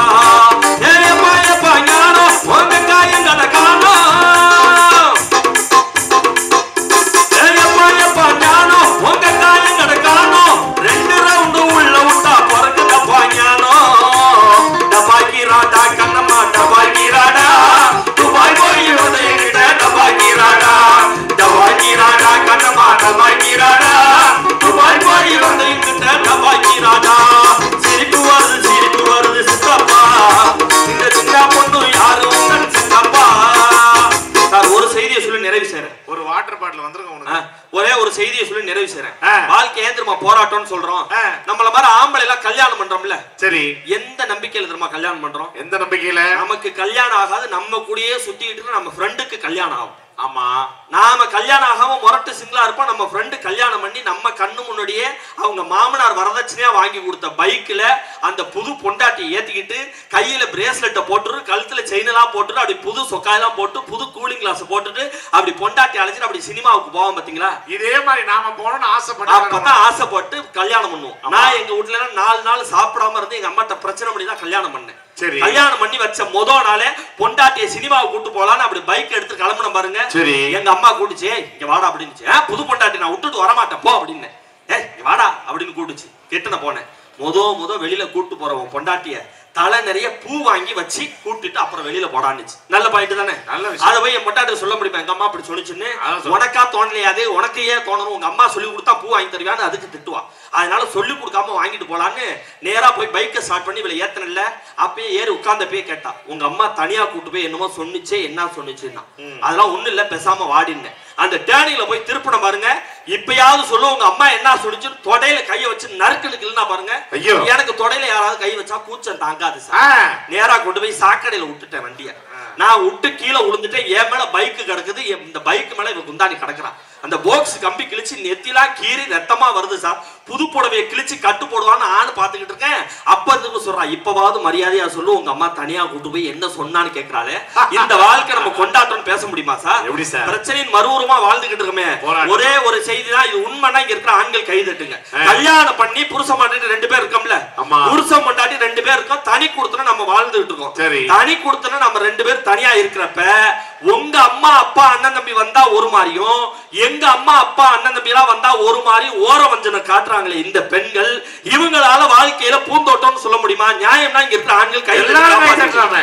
ஏப்பா ஏப்பா ஞானோ உங்க காயங்கட காணோ, ஏப்பா ஏப்பா ஞானோ உங்க காயங்கட காணோ, 2 ரவுண்டு உள்ள விட்டா பிறகுதப்பா ஞானோ, டபாக்கிராடா கண்ணம்மா டபாக்கிராடா, துபாய் போய் உதயிட்ட டபாக்கிராடா, டபாக்கிராடா கண்ணம்மா டபாக்கிராடா, துபாய் போய் உதயிட்ட டபாக்கிராடா. சிரிப்பு வருது சித்தப்பா, இந்த சின்ன பொண்ணு யாரு உங்கள் சித்தப்பா. சார் ஒரு செய்தியை சொல்லி நிறைவு செய்றேன். ஒரு வாட்டர் பாட்டில் வந்திருக்க உனக்கு. ஒரே ஒரு செய்தியை சொல்லி நிறைவு செய்றேன். வாழ்க்கை ஏன் தெரியுமா போராட்டம்னு சொல்றோம். நம்மள மாதிரி ஆம்பளை எல்லாம் கல்யாணம் பண்றோம்ல. சரி. எந்த நம்பிக்கையில தெரியுமா கல்யாணம் பண்றோம்? எந்த நம்பிக்கையில? நமக்கு கல்யாணம் ஆகாது, நம்ம கூடயே சுத்திட்டு நம்ம ஃப்ரெண்டுக்கு கல்யாணம் ஆகும். ஆமா, நாம கல்யாணம் ஆகாம முரட்டு சிங்கிளா இருப்போம். நம்ம ஃப்ரெண்டு கல்யாணம் பண்ணி நம்ம கண்ணு முன்னாடியே அவங்க மாமனார் வரதட்சணையா வாங்கி கொடுத்த பைக்ல அந்த புது பொண்டாட்டியை ஏத்திக்கிட்டு கையில பிரேஸ்லெட்டை போட்டுரு, கழுத்துல செயின் எல்லாம் போட்டுரு, அப்படி புது சொக்காயெல்லாம் போட்டு புது கூலிங் கிளாஸ் போட்டுட்டு அப்படி பொண்டாட்டி அழைச்சிட்டு அப்படி சினிமாவுக்கு போவோம் பாத்தீங்களா? இதே மாதிரி நாம போகணும்னு ஆசைப்பட்டோம். அப்பதான் ஆசைப்பட்டு கல்யாணம் பண்ணுவோம். நான் எங்க வீட்டுல 4 நாள் சாப்பிடாம இருந்து எங்க அம்மாட்ட பிரச்சனை பண்ணி தான் கல்யாணம் பண்ணேன். சரி. கல்யாணம் பண்ணி வச்ச முதல் நாளே பொண்டாட்டிய சினிமாவுக்கு கூட்டு போலான்னு அப்படி பைக் எடுத்து கிளம்பணும் பாருங்க. சரி. எங்க அம்மா கூட்டுச்சு, இங்க வாடா அப்படின்னு. புது பொண்டாட்டி நான் விட்டுட்டு வரமாட்டேன் போ அப்படின்னு. வாடா அப்படின்னு கூட்டுச்சு. கெட்டுன போனேன். முத வெளியில கூட்டு போறவன் பொண்டாட்டிய தலை நிறைய பூ வாங்கி வச்சு கூட்டிட்டு அப்புறம் வெளியில போடான்னுச்சு. நல்ல பாயிண்ட் தானே? நல்ல விஷயம். அதை போய் என் பொண்டாட்டி சொல்ல முடியுமா? எங்க அம்மா அப்படி சொல்லிச்சுன்னு. உனக்கா தோணலையாது, உனக்கு ஏன் தோணணும்? உங்க அம்மா சொல்லி கொடுத்தா பூ வாங்கி தருவான்னு அதுக்கு திட்டுவா. அதனால சொல்லி கொடுக்காம வாங்கிட்டு போலான்னு நேரா போய் பைக்கை ஸ்டார்ட் பண்ணி இவளை ஏத்தனல. அப்பயே ஏறி உட்கார்ந்தப்பயே கேட்டா, உங்க அம்மா தனியா கூட்டு போய் என்னமோ சொன்னிச்சே, என்ன சொன்னிச்சுன்னா. அதெல்லாம் ஒண்ணு இல்ல, பேசாம வாடின்னு. அந்த டேர்னிங்ல போய் திருப்பின பாருங்க. இப்பயாவது சொல்லு உங்க அம்மா என்ன சொல்லிச்சு. தொடையில கைய வச்சு நறுக்கலுக்குன்னா பாருங்க. எனக்கு தொடையில யாராவது கை வச்சா கூச்சம் தாங்காது சார். நேரா கொண்டு போய் சாக்கடையில விட்டுட்டேன் வண்டிய. நான் விட்டு கீழே விழுந்துட்டேன். என் மேல பைக்கு கிடக்குது. இந்த பைக்கு மேல இவன் குந்தாணி கிடக்குறான். அந்த பாக்ஸ் கம்பி கிழிச்சு நெத்திலா கீறி ரத்தமா வருது சார். புது புடவையை கிழிச்சு கட்டு போடுவான்னு ஆணு பாத்துக்கிட்டு இருக்கேன். அப்ப இருந்து சொல்றான், இப்பவாவது மரியாதையா சொல்லு உங்க அம்மா தனியா கூட்டு போய் என்ன சொன்னான்னு கேக்குறாளே. இந்த வாழ்க்கை நம்ம கொண்டாட்டம் பேச முடியுமா சார்? எப்படி சார்? பிரச்சனையின் மறுவுருமா வாழ்ந்துகிட்டு இருக்கமே. ஒரே ஒரு செய்தி தான் இது. உண்மைனா இங்க இருக்கிற ஆண்கள் கை தட்டுங்க. கல்யாணம் பண்ணி புருஷன் பொண்டாட்டி 2 பேர் இருக்கோம்ல. புருஷன் பொண்டாட்டி 2 பேர் இருக்கோம். தனி கொடுத்தன நம்ம வாழ்ந்துகிட்டு இருக்கோம். தனி கொடுத்தன நம்ம 2 பேர் தனியா இருக்கிறப்ப உங்க அம்மா அப்பா அண்ணன் தம்பி வந்தா ஒரு மாதிரியும், எங்க அம்மா அப்பா அண்ணன் தம்பி எல்லாம் வந்தா ஒரு மாதிரி ஓர வஞ்சனை காட்டுறாங்களே இந்த பெண்கள். இவங்களால வாழ்க்கையில பூந்தோட்டம்னு சொல்ல முடியுமா? நியாயம்னா இங்க இருக்கிற ஆண்கள் கை தட்டுறாங்க.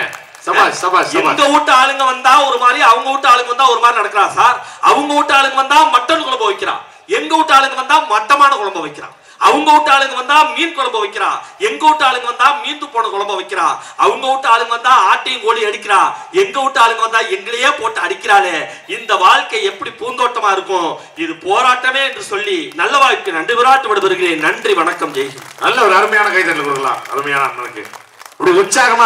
எங்க வீட்டு ஆளுங்க வந்தா ஒரு மாதிரி, அவங்க வீட்டு ஆளுங்க வந்தா ஒரு மாதிரி நடக்கிறா சார். அவங்க வீட்டு ஆளுங்க வந்தா மட்டன் குழம்பு வைக்கிறான், எங்க வீட்டு ஆளுங்க வந்தா மட்டமான குழம்பு வைக்கிறான். அவங்க வீட்டு ஆளுங்க வந்தா மீன் குழம்பு வைக்கிறா, எங்க வீட்டு ஆளுங்க வந்தா மீந்து போன குழம்பு வைக்கிறா. அவங்க வீட்டு ஆளுங்க வந்தா ஆட்டையும் கோழி அடிக்கிறா, எங்க வீட்டு ஆளுங்க வந்தா எங்களையே போட்டு அடிக்கிறாளே. இந்த வாழ்க்கை எப்படி பூந்தோட்டமா இருக்கும்? இது போராட்டமே என்று சொல்லி நல்ல வாய்ப்பு நன்றி விராட்டு விடுபடுகிறேன். நன்றி, வணக்கம், ஜெய். நல்ல ஒரு அருமையான கைதட்டல் கொடுக்கலாம். அருமையான அண்ணனுக்கு இப்படி உற்சாகமா